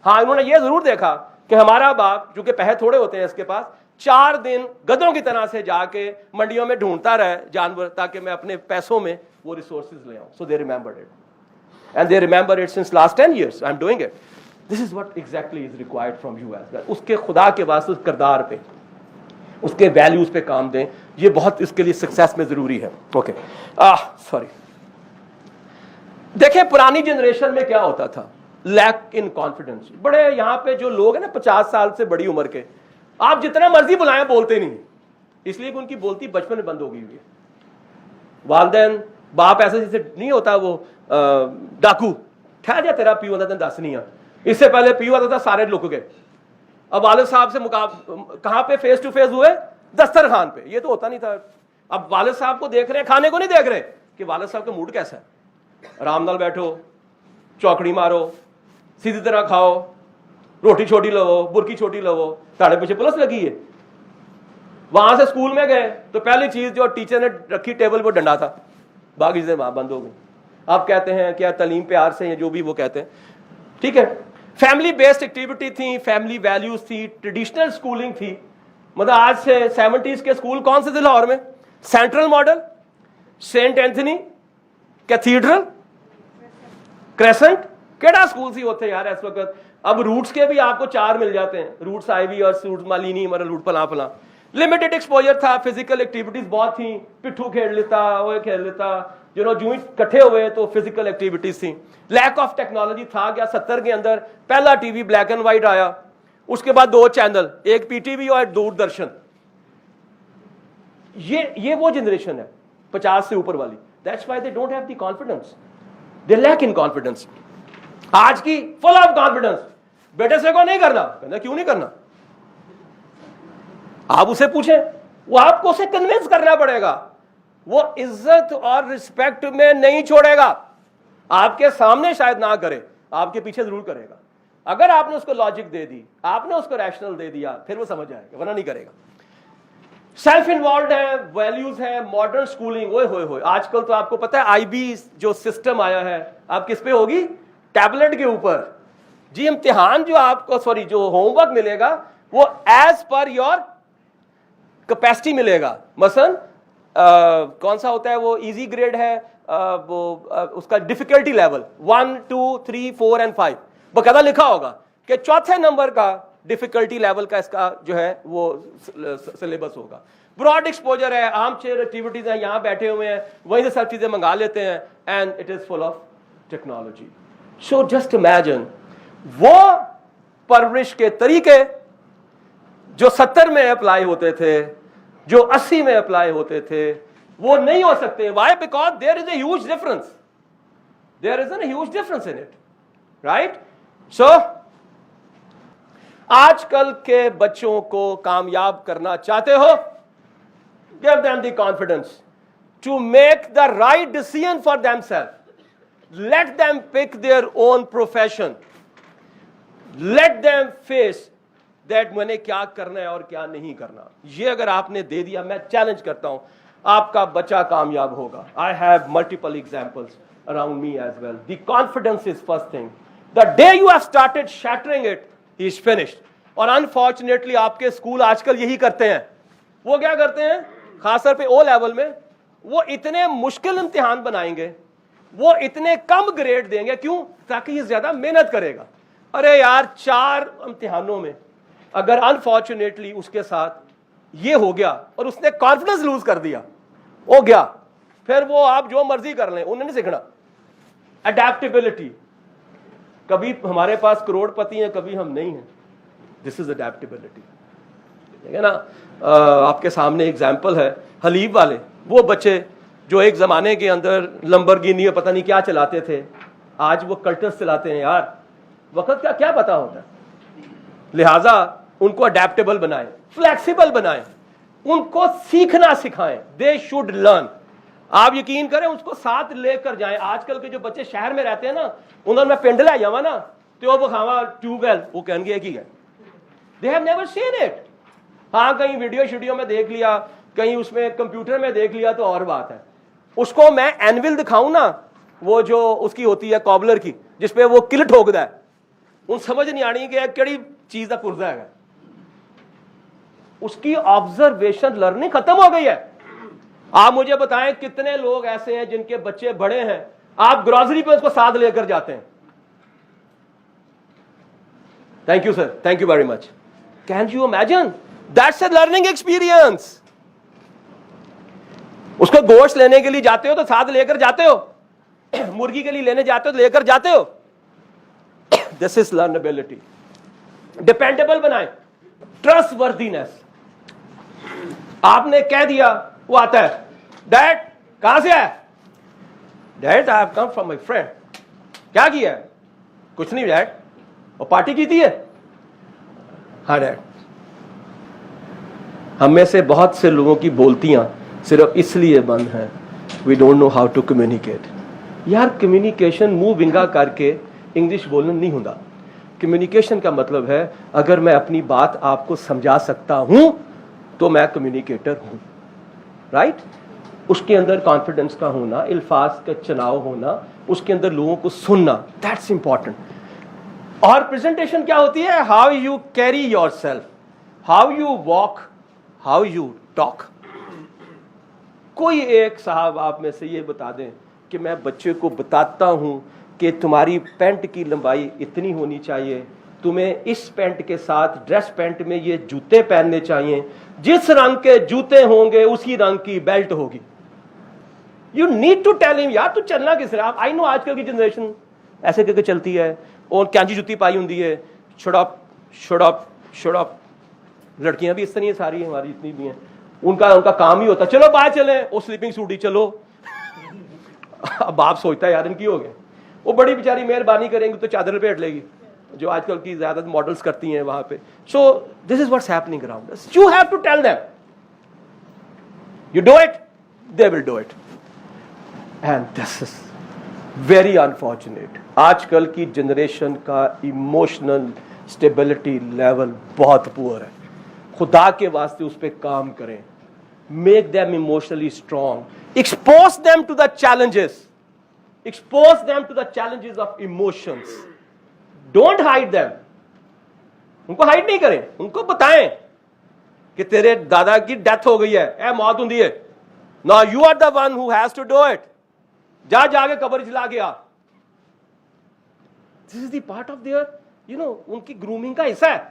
हाँ, इन्होंने ये जरूर देखा कि हमारा बाप, जो कि पैसे थोड़े होते हैं इसके पास, 4 दिन गधों की तरह से जाके मंडियों में ढूंढता रहे जानवर, ताकि मैं अपने पैसों में वो रिसोर्सेज ले आऊं। So they remembered it and they remember it since last 10 years I am doing it. This is what exactly is required from you as well. उसके खुदा के वास्ते, उस किरदार पे, उसके वैल्यूज पे काम दें, ये बहुत इसके लिए सक्सेस में जरूरी है। Okay, sorry. देखें पुरानी जनरेशन में क्या होता था, लैक इन कॉन्फिडेंस। बड़े यहाँ पे जो लोग हैं ना 50 साल से बड़ी उम्र के, आप जितना मर्जी बुलाएं बोलते नहीं, इसलिए कि उनकी बोलती बचपन में बंद हो गई हुई है। वालदैन बाप ऐसे जैसे नहीं होता वो डाकू, ठहर जा तेरा पीऊ होता दस नहीं है, इससे पहले पीऊ आता था सारे लुक गए। अब वालिद साहब से कहां पे फेस टू फेस हुए? दस्तरखान पे। ये तो होता नहीं था। अब वालिद साहब को देख रहे हैं, खाने को नहीं देख रहे कि वालिद साहब का मूड कैसा है। आराम नाल बैठो, चौकड़ी मारो, सीधी तरह खाओ, रोटी छोटी लवो, बुरकी छोटी लवो, ताड़े पीछे पुलिस लगी है। वहां से स्कूल में गए तो पहली चीज जो टीचर ने रखी टेबल पर डंडा था, बाकी चीजें वहां बंद हो गई। आप कहते हैं क्या तालीम प्यार से, जो भी वो कहते हैं, ठीक है। फैमिली बेस्ड एक्टिविटी थी, फैमिली वैल्यूज थी, ट्रेडिशनल स्कूलिंग थी। मतलब आज से 70s के स्कूल कौन से थे लाहौर में? Central model, saint Anthony cathedral, crescent, केड़ा स्कूल सी होते यार इस वक्त। अब रूट्स के भी आपको 4 मिल जाते हैं, रूट्स आईवी और रूट्स मालिनी, मतलब रूट फला फला। लिमिटेड एक्सपोजर था, फिजिकल एक्टिविटीज बहुत थी, पिट्ठू खेल लेता, वो खेल लेता, जो ही इकट्ठे हुए तो फिजिकल एक्टिविटीज थी। लैक ऑफ टेक्नोलॉजी था क्या? 70 के अंदर पहला टीवी ब्लैक एंड व्हाइट आया, उसके बाद 2 चैनल, एक पीटीवी और दूरदर्शन। ये वो जनरेशन है 50 से ऊपर वाली। That's why they don't have the confidence, they lack in confidence. आज की फुल ऑफ कॉन्फिडेंस, बेटे से को नहीं करना, कहना क्यों नहीं करना? आप उसे पूछें, वो आपको उसे कन्विंस करना पड़ेगा। वो इज्जत और रिस्पेक्ट में नहीं छोड़ेगा। आपके सामने शायद ना करे, आपके पीछे जरूर करेगा। अगर आपने उसको लॉजिक दे दी, आपने उसको रैशनल दे दिया, फिर वो समझ जाएगा, वरना नहीं करेगा। सेल्फ इन्वॉल्व है, वैल्यूज है, मॉडर्न स्कूलिंग। ओए होए होए, आजकल तो आपको पता है आईबी जो सिस्टम आया है, आप किस पे होगी? टैबलेट के ऊपर। जी इम्तिहान जो आपको, सॉरी जो होमवर्क मिलेगा वो एज पर योर कैपेसिटी मिलेगा। मसलन कौन सा होता है वो? इजी ग्रेड है, उसका डिफिकल्टी लेवल 1, 2, 3, 4 एंड 5 बकायदा लिखा होगा कि चौथे नंबर का डिफिकल्टी लेवल का इसका जो है वो सिलेबस होगा। ब्रॉड एक्सपोजर है, आर्म चेयर एक्टिविटीज है, यहां बैठे हुए हैं, वहीं से सब चीजें मंगा लेते हैं, and it is full of technology. So just imagine, वो परवरिश के तरीके जो 70 में अप्लाई होते थे, जो 80 में अप्लाई होते थे, वो नहीं हो सकते। Why? Because there is a huge difference. There is a huge difference in it, right? So, आजकल के बच्चों को कामयाब करना चाहते हो, give them the confidence to make the right decision for themselves. Let them pick their own profession. Let them face that मैंने क्या करना है और क्या नहीं करना. ये अगर आपने दे दिया, मैं चैलेंज करता हूं, आपका बच्चा कामयाब होगा. I have multiple examples around me as well. The confidence is first thing. The day you have started shattering it, he is finished. और अनफॉर्चुनेटली आपके स्कूल आजकल यही करते हैं. वो क्या करते हैं, खासतौर पे ओ लेवल में, वो इतने मुश्किल इम्तिहान बनाएंगे, वो इतने कम ग्रेड देंगे. क्यों? ताकि ये ज्यादा मेहनत करेगा. अरे यार, 4 इम्तिहानों में अगर अनफॉर्चुनेटली उसके साथ ये हो गया और उसने कॉन्फिडेंस लूज कर दिया, हो गया, फिर वो आप जो मर्जी कर लें, उन्हें नहीं सीखना. अडेप्टेबिलिटी. कभी हमारे पास करोड़पति हैं, कभी हम नहीं हैं. This is adaptability. ठीक है ना. आपके सामने एग्जाम्पल है हलीब वाले, वो बच्चे जो एक जमाने के अंदर लंबरगिनी और पता नहीं क्या चलाते थे, आज वो कल्टस चलाते हैं. यार, वक्त का क्या पता होता है. लिहाजा उनको अडेप्टेबल बनाएं, फ्लेक्सिबल बनाएं, उनको सीखना सिखाएं. They should learn. आप यकीन करें, उसको साथ लेकर जाएं. आजकल के जो बच्चे शहर में रहते हैं ना, उन्होंने मैं पिंड लै जावा ना, तो वो खावा ट्यूबवेल, वो कहेंगे एक ही है. They have never seen it. हाँ, कहीं वीडियो शीडियो में देख लिया, कहीं उसमें कंप्यूटर में देख लिया तो और बात है. उसको मैं एनविल दिखाऊं ना, वो जो उसकी होती है कॉबलर की, जिसपे वो किल ठोकदा है, उन समझ नहीं आनी कि केड़ी चीज का पुर्जा है. उसकी ऑब्जर्वेशन लर्निंग खत्म हो गई है. आप मुझे बताएं कितने लोग ऐसे हैं जिनके बच्चे बड़े हैं, आप ग्रोसरी पे उसको साथ लेकर जाते हैं. Thank you sir, thank you very much. Can you imagine? That's a learning experience. उसको गोश्त लेने के लिए जाते हो तो साथ लेकर जाते हो, मुर्गी के लिए लेने जाते हो तो लेकर जाते हो. This is लर्नेबिलिटी. डिपेंडेबल बनाए, ट्रस्टवर्दीनेस. आपने कह दिया, वो आता है, डैड कहां से है? Dad I have come from my friend. क्या किया है? कुछ नहीं डैड. और पार्टी की थी है? हाँ डैड. हम में से बहुत से लोगों की बोलतियां सिर्फ इसलिए बंद हैं, we don't know how to communicate. यार, कम्युनिकेशन मुंह विंगा करके इंग्लिश बोलना नहीं होता. कम्युनिकेशन का मतलब है, अगर मैं अपनी बात आपको समझा सकता हूं तो मैं कम्युनिकेटर हूं. राइट? उसके अंदर कॉन्फिडेंस का होना, अल्फाज का चुनाव होना, उसके अंदर लोगों को सुनना, दैट्स इंपॉर्टेंट. और प्रेजेंटेशन क्या होती है? How you carry yourself, how you walk, how you talk. कोई एक साहब आप में से ये बता दें कि मैं बच्चे को बताता हूं कि तुम्हारी पैंट की लंबाई इतनी होनी चाहिए, तुम्हें इस पैंट के साथ ड्रेस पैंट में ये जूते पहनने चाहिए, जिस रंग के जूते होंगे उसी रंग की बेल्ट होगी. You need to tell him, यार तू चलना किस तरह. आई नो आजकल की जनरेशन ऐसे करके चलती है, और कैंची जुत्ती पाई होंगी है, शट अप. लड़कियां भी इस तरह सारी हमारी जितनी भी हैं, उनका काम ही होता चलो बाहर चले, वो स्लीपिंग सूट ही चलो. अब बाप सोचता है यार इनकी हो गए, वो बड़ी बेचारी मेहरबानी करेंगी तो चादर लपेट लेगी, जो आजकल की ज्यादा मॉडल्स करती हैं वहां पे. So this is what's happening around us. You have to tell them, you do it, they will do it. And this is very unfortunate. आजकल की जनरेशन का इमोशनल स्टेबिलिटी लेवल बहुत पुअर है. खुदा के वास्ते उस पर काम करें. Make them emotionally strong. Expose them to the challenges. Expose them to the challenges of emotions. Don't hide them. उनको हाइड नहीं करें, उनको बताएं कि तेरे दादा की डेथ हो गई है, ए मौत हुंदी है. Now you are the one who has to do it. जा जाके कब्र जला गया. This is the part of their, उनकी ग्रूमिंग का हिस्सा है,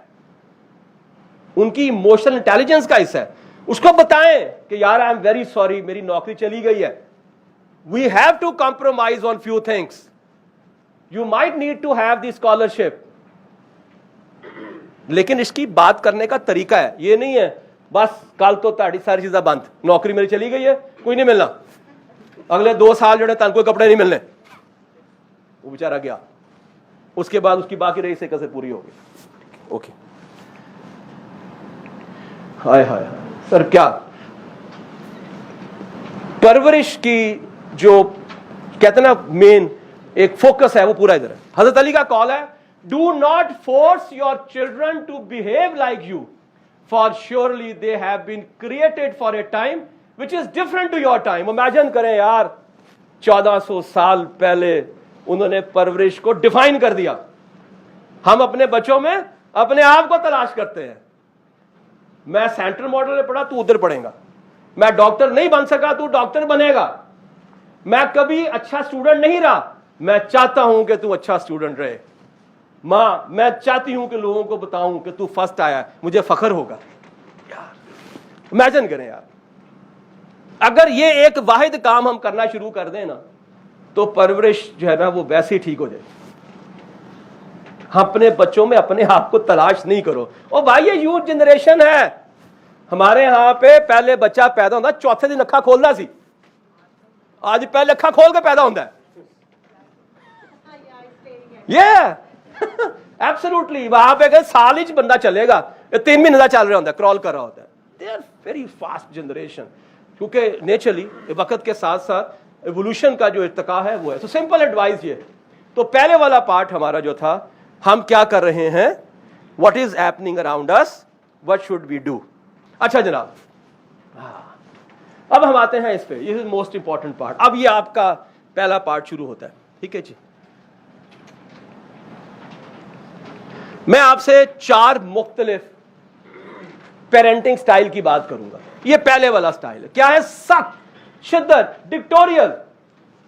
उनकी इमोशनल इंटेलिजेंस का हिस्सा है. उसको बताएं कि यार आई एम वेरी सॉरी, मेरी नौकरी चली गई है. We have to compromise on few things. You might need to have the scholarship. लेकिन इसकी बात करने का तरीका है, ये नहीं है बस कल तो ताड़ी सारी चीजें बंद, नौकरी मेरी चली गई है, कोई नहीं मिलना, अगले 2 साल जो तन कोई कपड़े नहीं मिलने. वो बेचारा गया, उसके बाद उसकी बाकी रही से कसर पूरी होगी. ओके. हाय हाय हाय सर, क्या परवरिश की जो कहते ना मेन एक फोकस है वो पूरा इधर है. हजरत अली का कॉल है Do not force your children to behave like you, for surely they have been created for a time which is different to your time. Imagine करें यार, 1400 साल पहले उन्होंने परवरिश को डिफाइन कर दिया. हम अपने बच्चों में अपने आप को तलाश करते हैं. मैं सेंट्रल मॉडल में पढ़ा, तू उधर पढ़ेगा. मैं डॉक्टर नहीं बन सका, तू डॉक्टर बनेगा. मैं कभी अच्छा स्टूडेंट नहीं रहा, मैं चाहता हूं कि तू अच्छा स्टूडेंट रहे. मां, मैं चाहती हूं कि लोगों को बताऊं कि तू फर्स्ट आया, मुझे फख्र होगा. यार इमेजिन करें यार, अगर ये एक वाहिद काम हम करना शुरू कर दें ना, तो परवरिश जो है ना वो वैसे ही ठीक हो जाए. अपने बच्चों में अपने आप को तलाश नहीं करो. ओ भाई, ये यूथ जनरेशन है. हमारे यहां पे पहले बच्चा पैदा होता, चौथे दिन अखा खोलता सी. आज पहले अखा खोल के पैदा होता है. ये एब्सोल्युटली, वहां पे अगर साल ही बंदा चलेगा, 3 महीने का चल रहा होता है, क्रॉल कर रहा होता है. They are very fast generation, क्योंकि नेचुरली वक्त के साथ साथ एवोल्यूशन का जो इर्तिका है वो है. तो सिंपल एडवाइस ये. तो पहले वाला पार्ट हमारा जो था, हम क्या कर रहे हैं, what is happening around us, what should we do. अच्छा जनाब, अब हम आते हैं इस पे. ये मोस्ट इंपॉर्टेंट पार्ट. अब ये आपका पहला पार्ट शुरू होता है. ठीक है जी. मैं आपसे 4 मुख्तलिफ पेरेंटिंग स्टाइल की बात करूंगा. ये पहले वाला स्टाइल है. क्या है? सख्त, शिद्दत, डिक्टोरियल.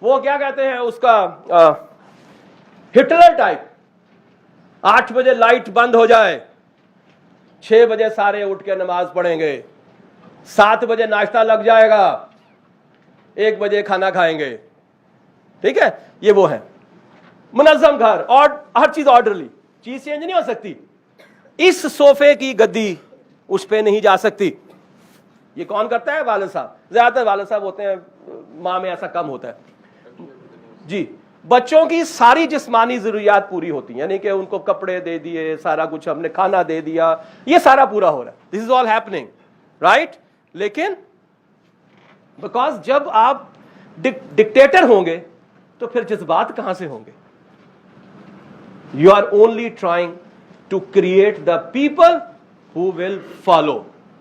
वो क्या कहते हैं उसका, हिटलर टाइप. 8 बजे लाइट बंद हो जाए, 6 बजे सारे उठ के नमाज पढ़ेंगे, 7 बजे नाश्ता लग जाएगा, 1 बजे खाना खाएंगे. ठीक है, ये वो है. मुनज़्ज़म घर और हर चीज ऑर्डरली. चीज चेंज नहीं हो सकती. इस सोफे की गद्दी उस पे नहीं जा सकती. ये कौन करता है? वालिद साहब. ज्यादातर वालिद साहब होते हैं, माँ में ऐसा कम होता है जी. बच्चों की सारी जिस्मानी जरूरियात पूरी होती हैं, यानी कि उनको कपड़े दे दिए, सारा कुछ हमने, खाना दे दिया, ये सारा पूरा हो रहा है. This is all happening, right. लेकिन बिकॉज जब आप डिक्टेटर होंगे तो फिर जज्बात कहां से होंगे? You are only trying to create the people who will follow.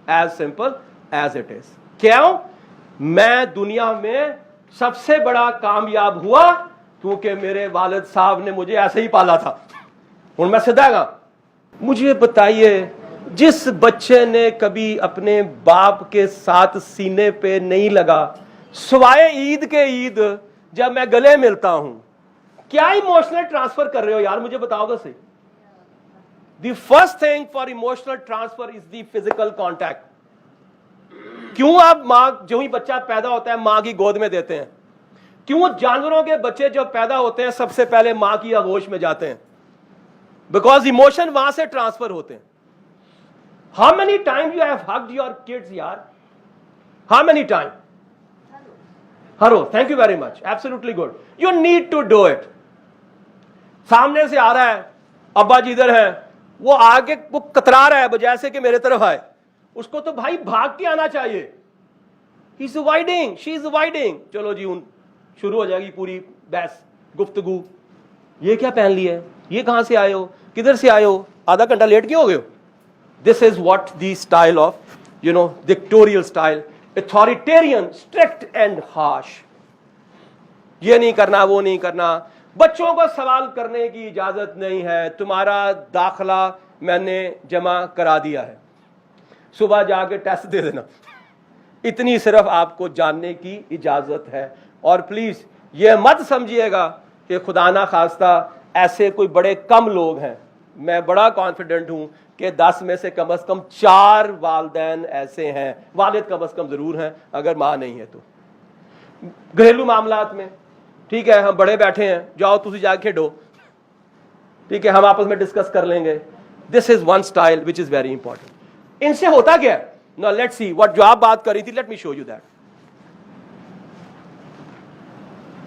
As simple as it is. क्यों? मैं दुनिया में सबसे बड़ा कामयाब हुआ क्योंकि मेरे वालिद साहब ने मुझे ऐसे ही पाला था. हूं मैं सीधा. मुझे बताइए, जिस बच्चे ने कभी अपने बाप के साथ सीने पे नहीं लगा, सवाए ईद के ईद जब मैं गले मिलता हूं, क्या इमोशनल ट्रांसफर कर रहे हो यार? मुझे बताओगे सही. The first thing for emotional transfer is the physical contact. क्यों आप मां, जो ही बच्चा पैदा होता है मां की गोद में देते हैं? क्यों जानवरों के बच्चे जब पैदा होते हैं सबसे पहले मां की आगोश में जाते हैं? बिकॉज इमोशन वहां से ट्रांसफर होते हैं. How many time you have hugged your kids यार? How many time? हरो, thank you very much, absolutely good. You need to do it. सामने से आ रहा है, अब्बा जी इधर है, वो आगे वो कतरा रहा है जैसे कि मेरे तरफ आए, उसको तो भाई भाग के आना चाहिए. He is avoiding, she is avoiding. चलो जी, उन शुरू हो जाएगी पूरी बहस, गुफ्तगू. ये क्या पहन लिया है, ये कहां से आए हो, किधर से आए हो, आधा घंटा लेट क्यों हो गए हो? This is what the style of, you know, dictatorial style. Authoritarian, strict and harsh. ये नहीं करना, वो नहीं करना. बच्चों को सवाल करने की इजाजत नहीं है. तुम्हारा दाखला मैंने जमा करा दिया है, सुबह जाके टेस्ट दे देना. इतनी सिर्फ आपको जानने की इजाजत है. और प्लीज ये मत समझिएगा कि खुदा ना खास्ता ऐसे कोई बड़े कम लोग हैं. मैं बड़ा कॉन्फिडेंट हूं कि 10 में से कम 4 वालिदैन ऐसे हैं, वालिद कम से कम जरूर हैं, अगर मां नहीं है तो. घरेलू मामलात में ठीक है, हम बड़े बैठे हैं, जाओ तुसी जाके खेडो, ठीक है, हम आपस में डिस्कस कर लेंगे. This is one style which is very important. इनसे होता क्या है ना, लेट्स सी व्हाट जो आप बात कर रही थी, let me show you that.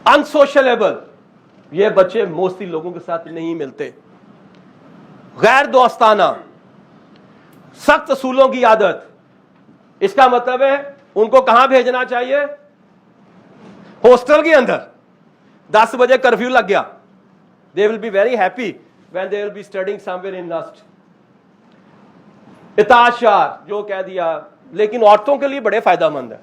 Unsociable, ये बच्चे मोस्टली लोगों के साथ नहीं मिलते. गैर दोस्ताना, सख्त असूलों की आदत. इसका मतलब है उनको कहां भेजना चाहिए? हॉस्टल के अंदर. 10 बजे कर्फ्यू लग गया, they will be very happy. when they will be studying somewhere in Nust. इताशार जो कह दिया, लेकिन औरतों के लिए बड़े फायदा मंद है।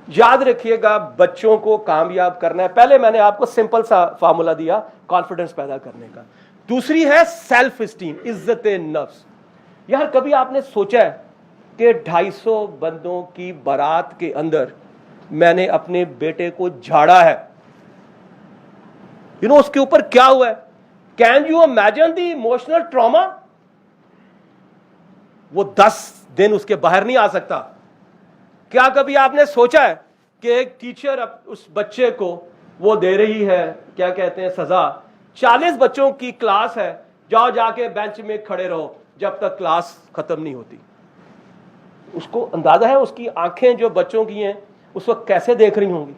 याद रखिएगा, बच्चों को कामयाब करना है। पहले मैंने आपको सिंपल सा फार्मूला दिया कॉन्फिडेंस पैदा करने का। दूसरी है सेल्फ स्टीम, इज्जत नफ्स। यार कभी आपने सोचा है कि 250 बंदों की बारात के अंदर मैंने अपने बेटे को झाड़ा है, उसके ऊपर क्या हुआ है? Can you imagine the emotional trauma? वो 10 दिन उसके बाहर नहीं आ सकता। क्या कभी आपने सोचा है कि एक टीचर उस बच्चे को वो दे रही है, क्या कहते हैं, सजा। 40 बच्चों की क्लास है, जाओ जाके बेंच में खड़े रहो जब तक क्लास खत्म नहीं होती। उसको अंदाजा है उसकी आंखें जो बच्चों की हैं उस वक्त कैसे देख रही होंगी।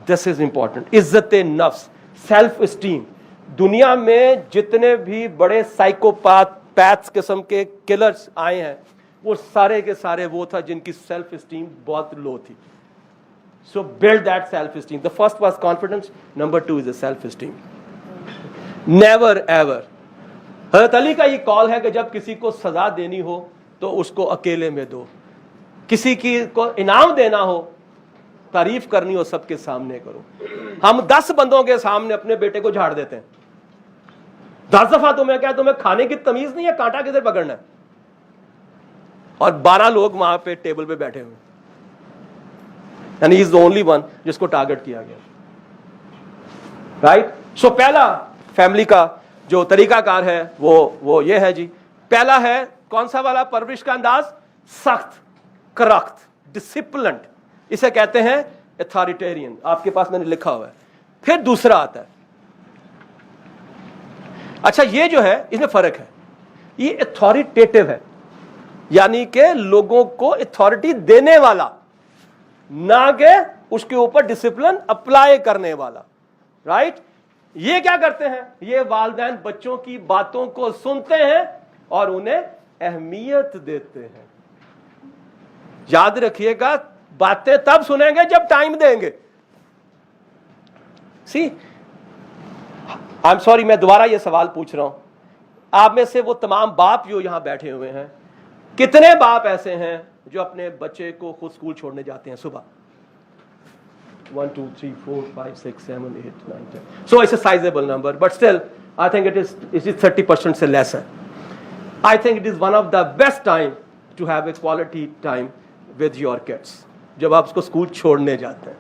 This is important. इज्जत नफ्स, सेल्फ स्टीम। दुनिया में जितने भी बड़े साइकोपैथ्स किस्म के किलर्स आए हैं, वो सारे के सारे वो था जिनकी सेल्फ स्टीम बहुत लो थी। सो build that self esteem. The first was confidence, number 2 is the self esteem. Never ever. हज़रत अली का ये कॉल है कि जब किसी को सजा देनी हो तो उसको अकेले में दो, किसी की को इनाम देना हो, तारीफ करनी हो, सबके सामने करो। हम 10 बंदों के सामने अपने बेटे को झाड़ देते हैं। 10 दफा तुम्हें खाने की तमीज नहीं है, कांटा किधर पकड़ना है, और 12 लोग वहां पे टेबल पे बैठे हुए, and he is the only one जिसको टारगेट किया गया। राइट? सो पहला फैमिली का जो तरीकाकार है वो ये है जी। पहला है कौन सा वाला परवरिश का अंदाज? सख्त, करख्त, डिसिप्लिन्ड। इसे कहते हैं अथॉरिटेरियन। आपके पास मैंने लिखा हुआ है। फिर दूसरा आता है, अच्छा ये जो है इसमें फर्क है, ये अथॉरिटेटिव है, यानी कि लोगों को अथॉरिटी देने वाला, ना कि उसके ऊपर डिसिप्लिन अप्लाई करने वाला। राइट? ये क्या करते हैं? ये वालिदैन बच्चों की बातों को सुनते हैं और उन्हें अहमियत देते हैं। याद रखिएगा, बातें तब सुनेंगे जब टाइम देंगे। सी, आई एम सॉरी, मैं दोबारा ये सवाल पूछ रहा हूं। आप में से वो तमाम बाप जो यहां बैठे हुए हैं, कितने बाप ऐसे हैं जो अपने बच्चे को खुद स्कूल छोड़ने जाते हैं सुबह? 1 2 3 4 5 6 7 8 9 10। So it's a sizable number, but still I think it is 30% से less है। I think it is one of the best time to have a quality time with your kids। जब आप उसको स्कूल छोड़ने जाते हैं,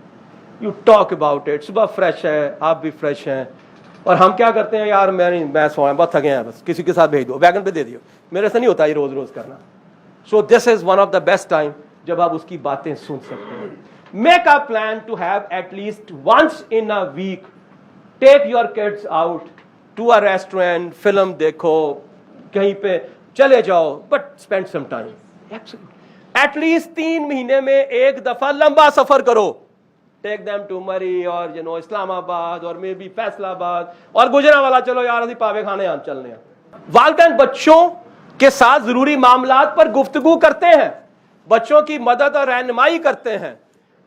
you talk about it। सुबह fresh है, आप भी फ्रेश हैं, और हम क्या करते हैं, यार मैं सोया, बहुत थके हैं, बस किसी के साथ भेज दो, वैगन पे दे दियो। मेरे से नहीं होता ये रोज रोज करना। So this is one of the best time जब आप उसकी बातें सुन सकते हैं। Make a plan to have at least once in a week, take your kids out to a restaurant, film देखो, कहीं पे चले जाओ, but spend some time। At least 3 महीने में एक दफा लंबा सफर करो। Take them to Murree और इस्लामाबाद और मे बी फैसलाबाद, और गुजरांवाला चलो यार अभी पावे खाने हम चलने हैं। वालिदैन बच्चों के साथ जरूरी मामलात पर गुफ्तगू करते हैं, बच्चों की मदद और रहनुमाई करते हैं,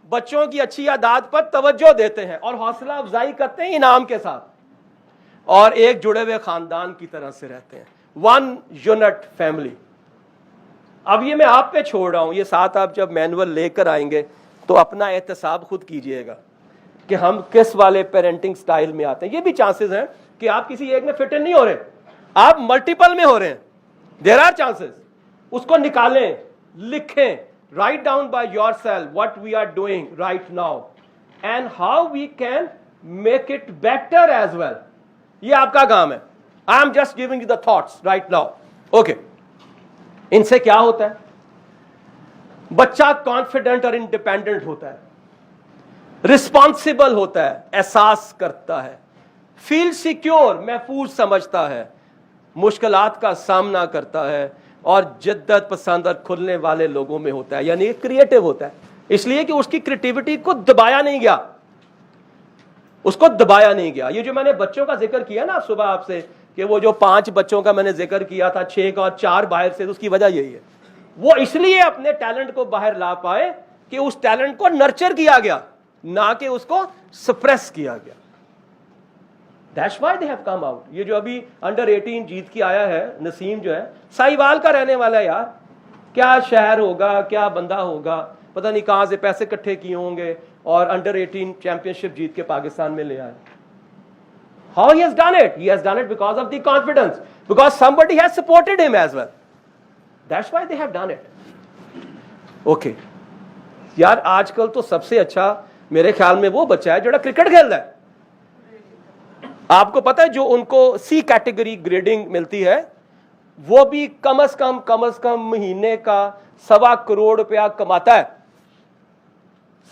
बच्चों की अच्छी आदत पर तवज्जो देते हैं और हौसला अफजाई करते हैं इनाम के साथ, और एक जुड़े हुए खानदान की तरह से रहते हैं। 1 यूनिट फैमिली। अब ये मैं आप पे छोड़ रहा हूं, ये साथ आप जब मैनुअल लेकर आएंगे तो अपना एहतसाब खुद कीजिएगा कि हम किस वाले पेरेंटिंग स्टाइल में आते हैं। ये भी चांसेस हैं कि आप किसी एक में फिट इन नहीं हो रहे, आप मल्टीपल में हो रहे हैं। There are chances. उसको निकालें, लिखें, write down by yourself what we are doing right now and how we can make it better as well। ये आपका काम है। I am just giving you the thoughts right now। Okay। इनसे क्या होता है? बच्चा कॉन्फिडेंट और इंडिपेंडेंट होता है, रिस्पॉन्सिबल होता है, एहसास करता है, फील सिक्योर, महफूज समझता है, मुश्किलात का सामना करता है, और जिद्दत पसंद और खुलने वाले लोगों में होता है, यानी क्रिएटिव होता है, इसलिए कि उसकी क्रिएटिविटी को दबाया नहीं गया, उसको दबाया नहीं गया। ये जो मैंने बच्चों का जिक्र किया ना सुबह आपसे, कि वो जो 5 बच्चों का मैंने जिक्र किया था, 6 का और 4 बाहर से, तो उसकी वजह यही है, वो इसलिए अपने टैलेंट को बाहर ला पाए कि उस टैलेंट को नर्चर किया गया, ना कि उसको सप्रेस किया गया। That's why they have come out. یہ جو ابھی انڈر 18 جیت کے آیا ہے نسیم جو ہے ساہیوال کا رہنے والا ہے یار. کیا شہر ہوگا, کیا بندہ ہوگا, پتہ نہیں کہاں سے پیسے اکٹھے کیے ہوں گے اور انڈر 18 چیمپئن شپ جیت کے پاکستان میں لے آئے. How he has done it? He has done it because of the confidence, because somebody has supported him as well. That's why they have done it. Okay. یار آج کل تو سب سے اچھا میرے خیال میں وہ بچہ ہے جو کرکٹ کھیل رہا ہے. آپ کو پتا ہے جو ان کو سی کیٹیگری گریڈنگ ملتی ہے وہ بھی کم از کم مہینے کا 1.25 کروڑ روپیہ کماتا ہے.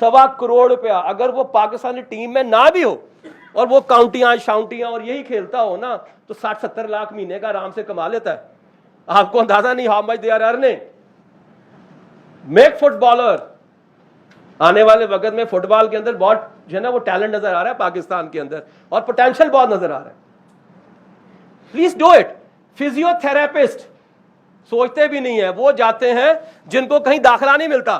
1.25 کروڑ روپیہ. اگر وہ پاکستانی ٹیم میں نہ بھی ہو اور وہ کاؤنٹیاں شاؤنٹیاں اور یہی کھیلتا ہو نا تو 60-70 لاکھ مہینے کا آرام سے کما لیتا ہے. آپ کو اندازہ نہیں how much they are earning. Make footballer. آنے والے وقت میں فٹ بال کے اندر بہت جو ہے نا وہ ٹیلنٹ نظر آ رہا ہے پاکستان کے اندر اور پوٹینشیل بہت نظر آ رہا ہے. Please do it. Physio therapist سوچتے بھی نہیں ہے, وہ جاتے ہیں جن کو کہیں داخلہ نہیں ملتا,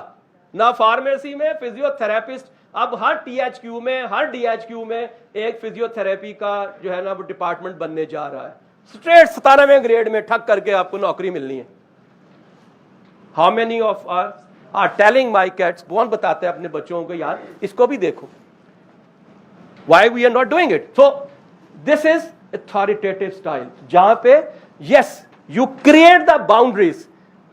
نہ فارمیسی میں فزیو تھراپسٹ. اب ہر ٹی ایچ کیو میں ہر ڈی ایچ کیو میں ایک فزیو تھراپی کا جو ہے نا وہ ڈپارٹمنٹ بننے جا رہا ہے. اسٹریٹ 97ویں گریڈ میں ٹھک کر کے آپ کو نوکری ملنی ہے. How many of are telling my kids, کون بتاتے ہیں اپنے بچوں کو یار اس کو بھی دیکھو. Why we are not doing it. So this is authoritative style جہاں پہ yes you create the boundaries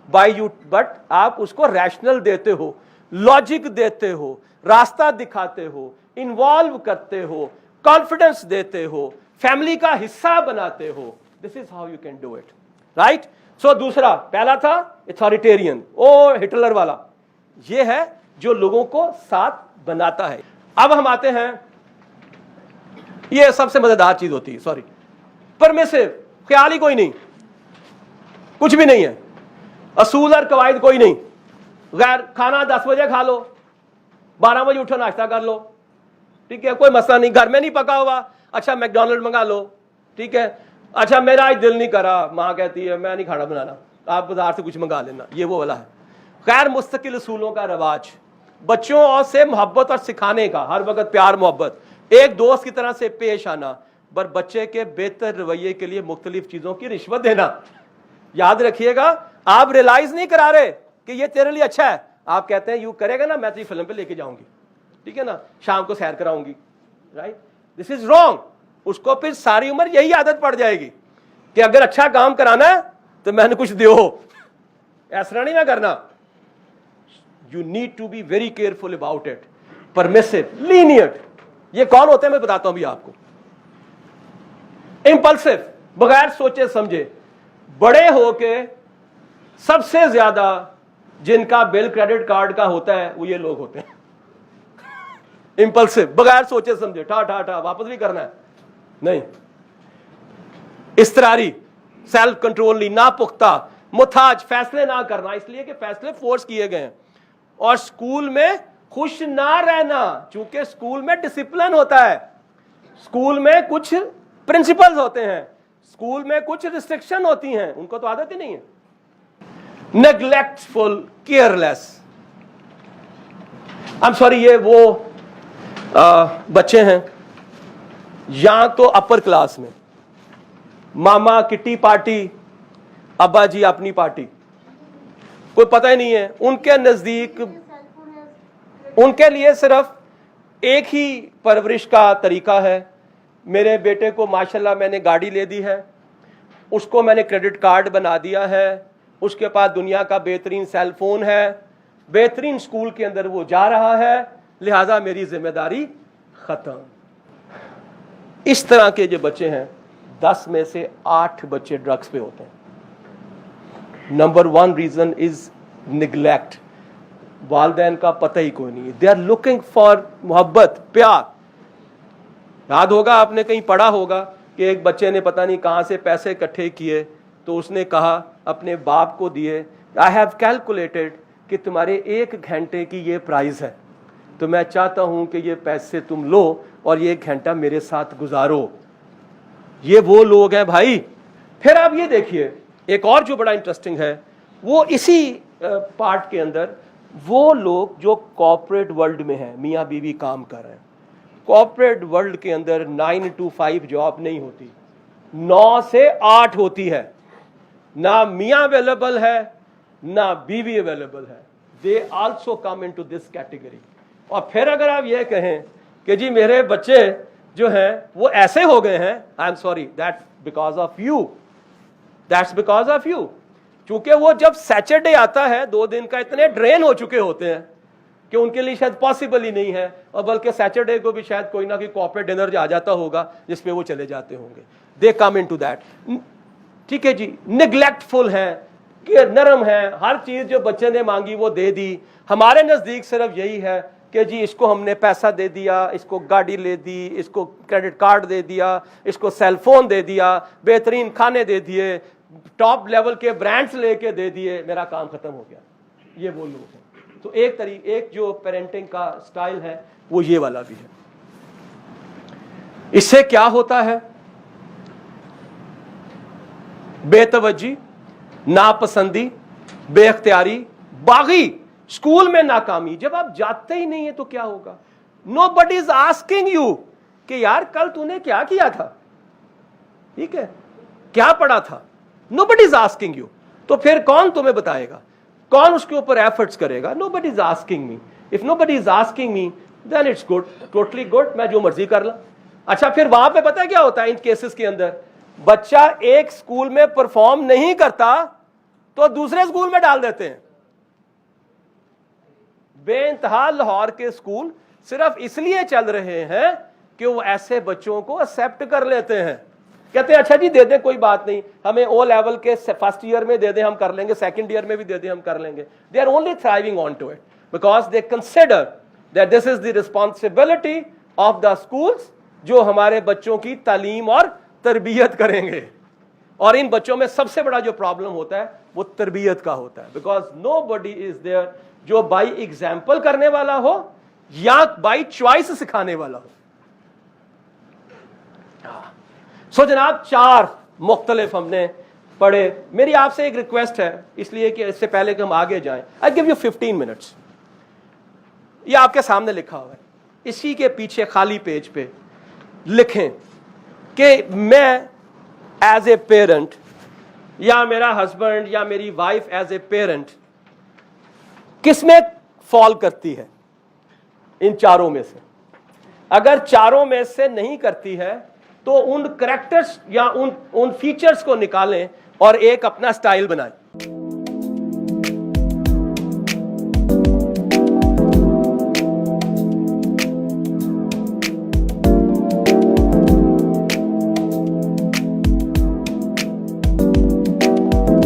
by you, but آپ اس کو ریشنل دیتے ہو, لاجک دیتے ہو, راستہ دکھاتے ہو, انوالو کرتے ہو, کانفیڈنس دیتے ہو, فیملی کا حصہ بناتے ہو. this is how you can do it, right? so دوسرا, پہلا تھا اتھارٹیرین, او ہٹلر والا. یہ ہے جو لوگوں کو ساتھ بناتا ہے. اب ہم آتے ہیں, یہ سب سے مزیدار چیز ہوتی ہے, سوری, پرمیسو. خیال ہی کوئی نہیں, کچھ بھی نہیں ہے, اصول اور قواعد کوئی نہیں. غیر کھانا 10 بجے کھا لو, 12 بجے اٹھو ناشتہ کر لو, ٹھیک ہے, کوئی مسئلہ نہیں. گھر میں نہیں پکا ہوا, اچھا میک ڈونلڈ منگا لو, ٹھیک ہے. اچھا میرا آج دل نہیں کرا, ماں کہتی ہے میں نہیں کھانا بنانا, آپ بازار سے کچھ منگا لینا. یہ وہ والا ہے. غیر مستقل اصولوں کا رواج, بچوں اور سے محبت اور سکھانے کا, ہر وقت پیار محبت, ایک دوست کی طرح سے پیش آنا, پر بچے کے بہتر رویے کے لیے مختلف چیزوں کی رشوت دینا. یاد رکھیے گا, آپ ریلائز نہیں کرا رہے کہ یہ تیرے لیے اچھا ہے, آپ کہتے ہیں یو کرے گا نا میں تیری فلم پہ لے کے جاؤں گی, ٹھیک ہے نا, شام کو سیر کراؤں گی, رائٹ. This is wrong. اس کو پھر ساری عمر یہی عادت پڑ جائے گی کہ اگر اچھا کام کرانا ہے تو میں نے کچھ دیو, ایسا نہیں میں کرنا. You need to be very careful about it. Permissive, lenient, یہ کون ہوتے ہیں میں بتاتا ہوں بھی آپ کو. امپلسو, بغیر سوچے سمجھے. بڑے ہو کے سب سے زیادہ جن کا بل کریڈٹ کارڈ کا ہوتا ہے وہ یہ لوگ ہوتے ہیں. امپلسو, بغیر سوچے سمجھے, ٹھا ٹھا ٹھا واپس بھی کرنا ہے نہیں. استراری, سیلف کنٹرول نہیں, ناپختہ, محتاج, فیصلے نہ کرنا, اس لیے کہ فیصلے فورس کیے گئے ہیں. اور اسکول میں خوش نہ رہنا, چونکہ اسکول میں ڈسپلن ہوتا ہے, اسکول میں کچھ پرنسپلز ہوتے ہیں, اسکول میں کچھ ریسٹرکشن ہوتی ہیں, ان کو تو عادت ہی نہیں ہے. Neglectful, careless. I'm sorry, یہ وہ بچے ہیں یہاں تو اپر کلاس میں, ماما کٹی پارٹی, ابا جی اپنی پارٹی, کوئی پتہ ہی نہیں ہے. ان کے نزدیک ان کے لیے صرف ایک ہی پرورش کا طریقہ ہے. میرے بیٹے کو ماشاءاللہ میں نے گاڑی لے دی ہے, اس کو میں نے کریڈٹ کارڈ بنا دیا ہے, اس کے پاس دنیا کا بہترین سیل فون ہے, بہترین اسکول کے اندر وہ جا رہا ہے, لہذا میری ذمہ داری ختم. اس طرح کے جو بچے ہیں 10 میں سے 8 بچے ڈرگس پہ ہوتے ہیں. Number 1 reason is neglect. والدین کا پتہ ہی کوئی نہیں ہے. دے آر لوکنگ فار محبت, پیار. یاد ہوگا آپ نے کہیں پڑھا ہوگا کہ ایک بچے نے پتہ نہیں کہاں سے پیسے اکٹھے کیے تو اس نے کہا اپنے باپ کو دیے, آئی ہیو کیلکولیٹڈ کہ تمہارے 1 گھنٹے کی یہ پرائز ہے, تو میں چاہتا ہوں کہ یہ پیسے تم لو اور یہ 1 گھنٹہ میرے ساتھ گزارو. یہ وہ لوگ ہیں بھائی. پھر آپ یہ دیکھیے ایک اور جو بڑا انٹرسٹنگ ہے, وہ اسی پارٹ کے اندر وہ لوگ جو کارپوریٹ ورلڈ میں ہیں, میاں بیوی کام کر رہے ہیں, کارپوریٹ ورلڈ کے اندر 9 to 5 جاب نہیں ہوتی, 9 سے 8 ہوتی ہے. نہ میاں اویلیبل ہے نہ بیوی اویلیبل ہے. They also come into this category. اور پھر اگر آپ یہ کہیں کہ جی میرے بچے جو ہیں وہ ایسے ہو گئے ہیں, I am sorry, that's because of you, that's because of you. چونکہ وہ جب سیچرڈے آتا ہے 2 دن کا اتنے ڈرین ہو چکے ہوتے ہیں کہ ان کے لیے شاید پاسبل ہی نہیں ہے, اور بلکہ سیچرڈے کو بھی شاید کوئی نہ کوئی کارپوریٹ ڈنر آ جاتا ہوگا جس پہ وہ چلے جاتے ہوں گے. دے کم ان ٹو دیٹ. ٹھیک ہے جی, نگلیکٹفل ہیں, کہ نرم ہیں, ہر چیز جو بچے نے مانگی وہ دے دی. ہمارے نزدیک صرف یہی ہے کہ جی اس کو ہم نے پیسہ دے دیا, اس کو گاڑی لے دی, اس کو کریڈٹ کارڈ دے دیا, اس کو سیل فون دے دیا, بہترین کھانے دے دیے, ٹاپ لیول کے برانڈز لے کے دے دیے, میرا کام ختم ہو گیا. یہ وہ لوگ ہیں. تو ایک جو پیرنٹنگ کا سٹائل ہے وہ یہ والا بھی ہے. اس سے کیا ہوتا ہے؟ بے توجہی, ناپسندی, بے اختیاری, باغی, اسکول میں ناکامی. جب آپ جاتے ہی نہیں ہیں تو کیا ہوگا؟ نو بڈی از آسکنگ یو کہ یار کل تو نے کیا کیا تھا, ٹھیک ہے, کیا پڑھا تھا. نو بڈی از آسکنگ یو. تو پھر کون تمہیں بتائے گا, کون اس کے اوپر ایفرٹس کرے گا؟ Nobody is asking me. If nobody is asking me then it's good, totally good, میں جو مرضی کر لوں. اچھا پھر وہاں پہ پتہ کیا ہوتا ہے ان کیسز کے اندر؟ بچہ ایک اسکول میں پرفارم نہیں کرتا تو دوسرے اسکول میں ڈال دیتے ہیں. بے انتہا لاہور کے اسکول صرف اس لیے چل رہے ہیں کہ وہ ایسے بچوں کو ایکسپٹ کر لیتے ہیں. کہتے ہیں اچھا جی دے دیں, کوئی بات نہیں, ہمیں او لیول کے فرسٹ ایئر میں دے دیں, ہم کر لیں گے, سیکنڈ ایئر میں بھی دے دیں, ہم کر لیں گے. They are only thriving on to it because they consider that this is the responsibility of the schools, جو ہمارے بچوں کی تعلیم اور تربیت کریں گے. اور ان بچوں میں سب سے بڑا جو پرابلم ہوتا ہے وہ تربیت کا ہوتا ہے, because nobody is there جو بائی ایگزامپل کرنے والا ہو یا بائی چوائس سکھانے والا ہو. سو جناب 4 مختلف ہم نے پڑھے. میری آپ سے ایک ریکویسٹ ہے, اس لیے کہ اس سے پہلے کہ ہم آگے جائیں, آئی گیو یو 15 منٹس. یہ آپ کے سامنے لکھا ہوا ہے, اسی کے پیچھے خالی پیج پہ لکھیں کہ میں ایز اے پیرنٹ, یا میرا ہسبینڈ یا میری وائف ایز اے پیرنٹ کس میں فال کرتی ہے ان 4 میں سے. اگر 4 میں سے نہیں کرتی ہے تو ان کریکٹرز یا ان فیچرز کو نکالیں اور ایک اپنا سٹائل بنائیں.